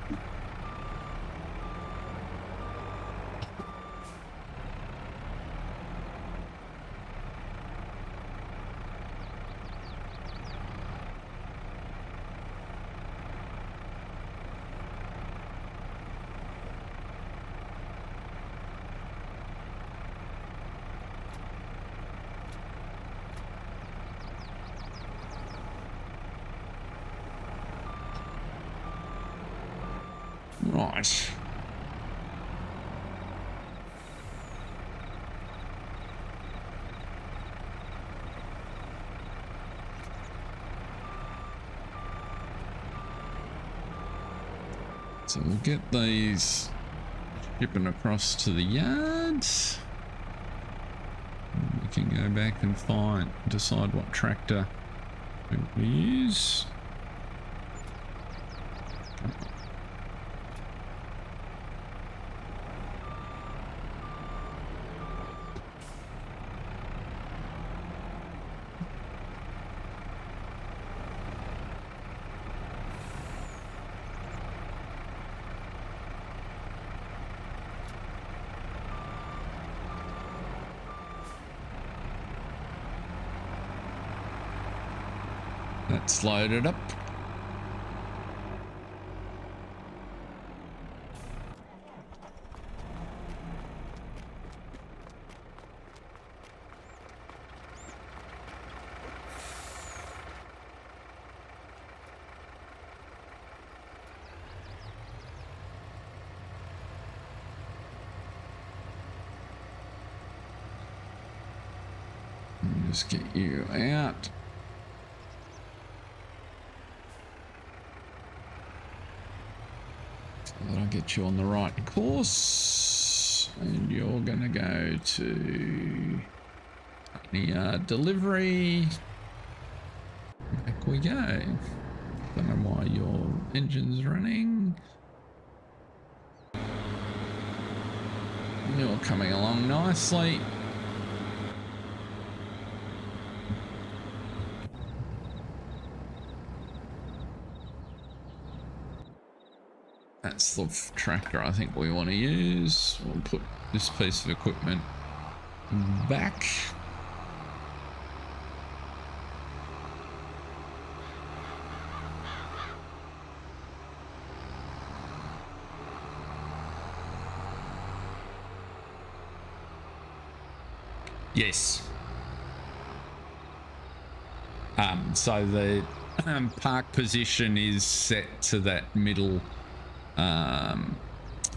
Right. So we'll get these shipping across to the yards. We can go back and decide what tractor we use. Let's load it up. Just get you out. So that I get you on the right course. And you're gonna go to the delivery. Back we go. Don't know why your engine's running. You're coming along nicely. That's the tractor I think we want to use. We'll put this piece of equipment back. Yes. So the park position is set to that middle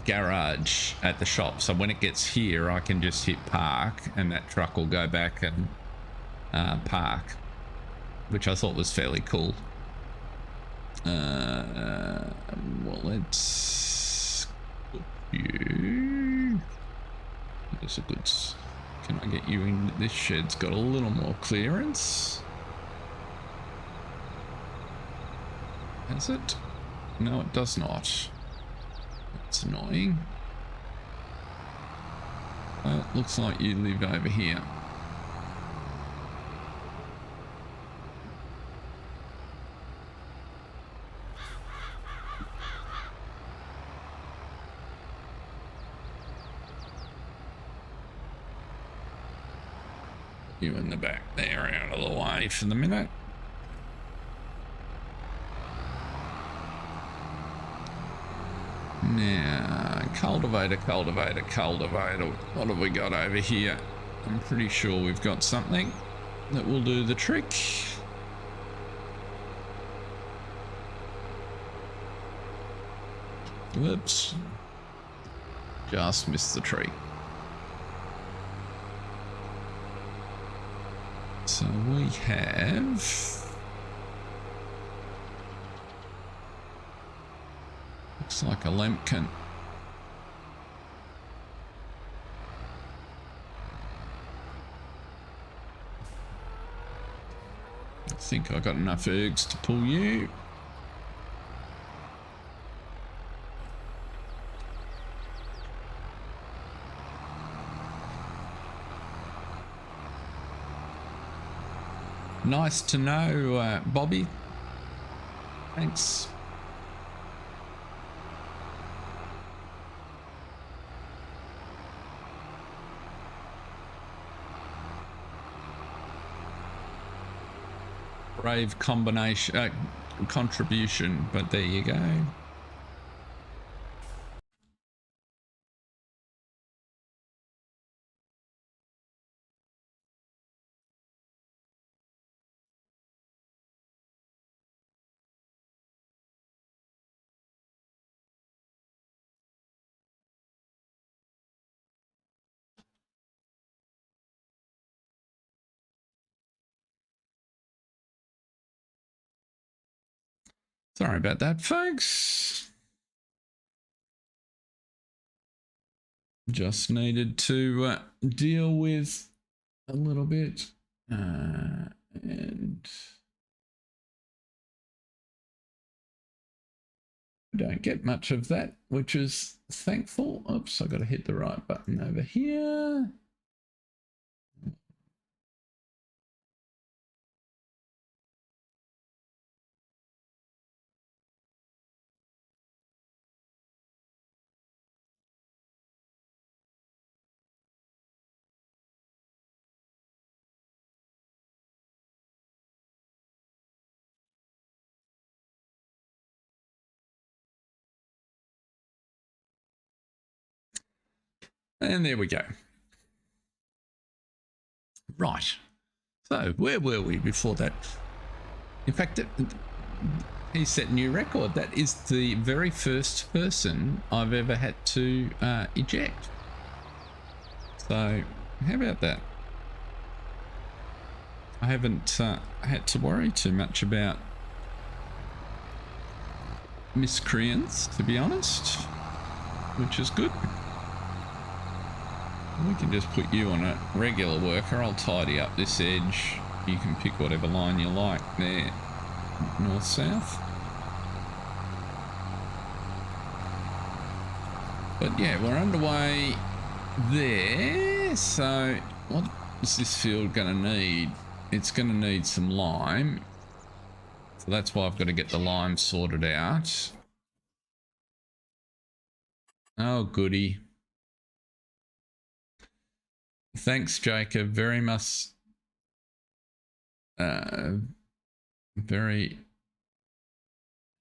garage at the shop. So when it gets here, I can just hit park and that truck will go back and park, which I thought was fairly cool. Well, let's put you. That's a good. Can I get you in? This shed's got a little more clearance. Has it? No, it does not. That's annoying. Well, it looks like you live over here. You in the back there, out of the way for the minute. Now, cultivator. What have we got over here? I'm pretty sure we've got something that will do the trick. Whoops. Just missed the tree. So we have... Looks like a lambkin. I think I got enough eggs to pull you. Nice to know, Bobby. Thanks. Brave combination, contribution, but there you go. Sorry about that, folks. Just needed to deal with a little bit. And don't get much of that, which is thankful. Oops, I got to hit the right button over here. And there we go. Right. So where were we before that? In fact, he set a new record. That is the very first person I've ever had to eject. So how about that? I haven't had to worry too much about miscreants, to be honest, which is good. We can just put you on a regular worker. I'll tidy up this edge. You can pick whatever line you like there, north, south. But yeah, we're underway there. So what is this field going to need? It's going to need some lime. So that's why I've got to get the lime sorted out. Oh, goody. Thanks, Jacob. Very much. Very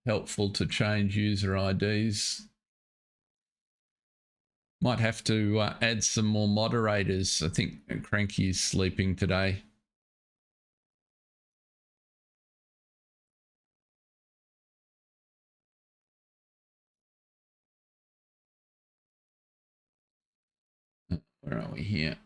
helpful to change user IDs. Might have to add some more moderators. I think Cranky's sleeping today. Where are we here?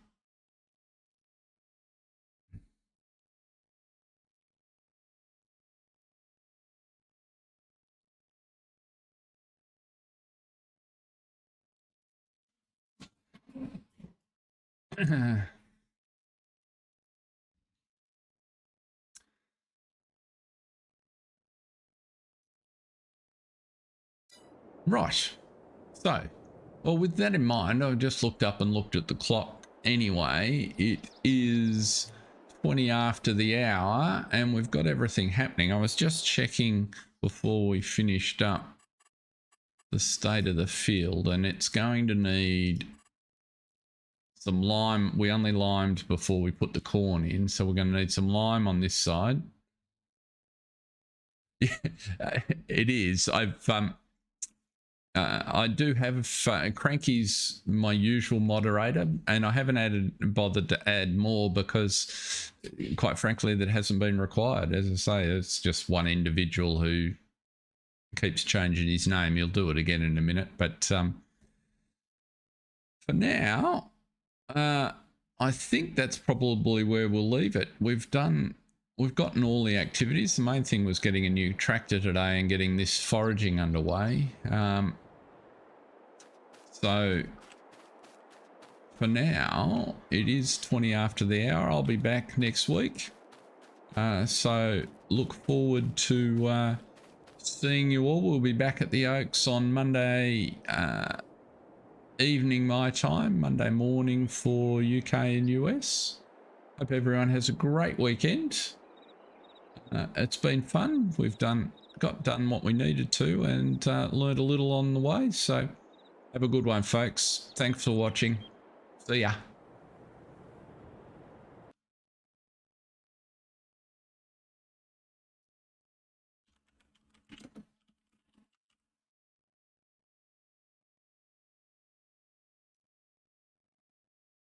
Right. So, well, with that in mind, I just looked up and looked at the clock anyway. It is 20 after the hour and we've got everything happening. I was just checking before we finished up the state of the field, and it's going to need some lime. We only limed before we put the corn in, so we're going to need some lime on this side. It is. I do have Cranky's my usual moderator, and I haven't bothered to add more because, quite frankly, that hasn't been required. As I say, it's just one individual who keeps changing his name. He'll do it again in a minute, but for now, I think that's probably where we'll leave it. We've gotten all the activities. The main thing was getting a new tractor today and getting this foraging underway. So for now, it is 20 after the hour. I'll be back next week. So look forward to seeing you all. We'll be back at the Oaks on Monday evening my time, Monday morning for UK and US. Hope everyone has a great weekend. It's been fun. We've got done what we needed to and learned a little on the way. So have a good one, folks. Thanks for watching. See ya.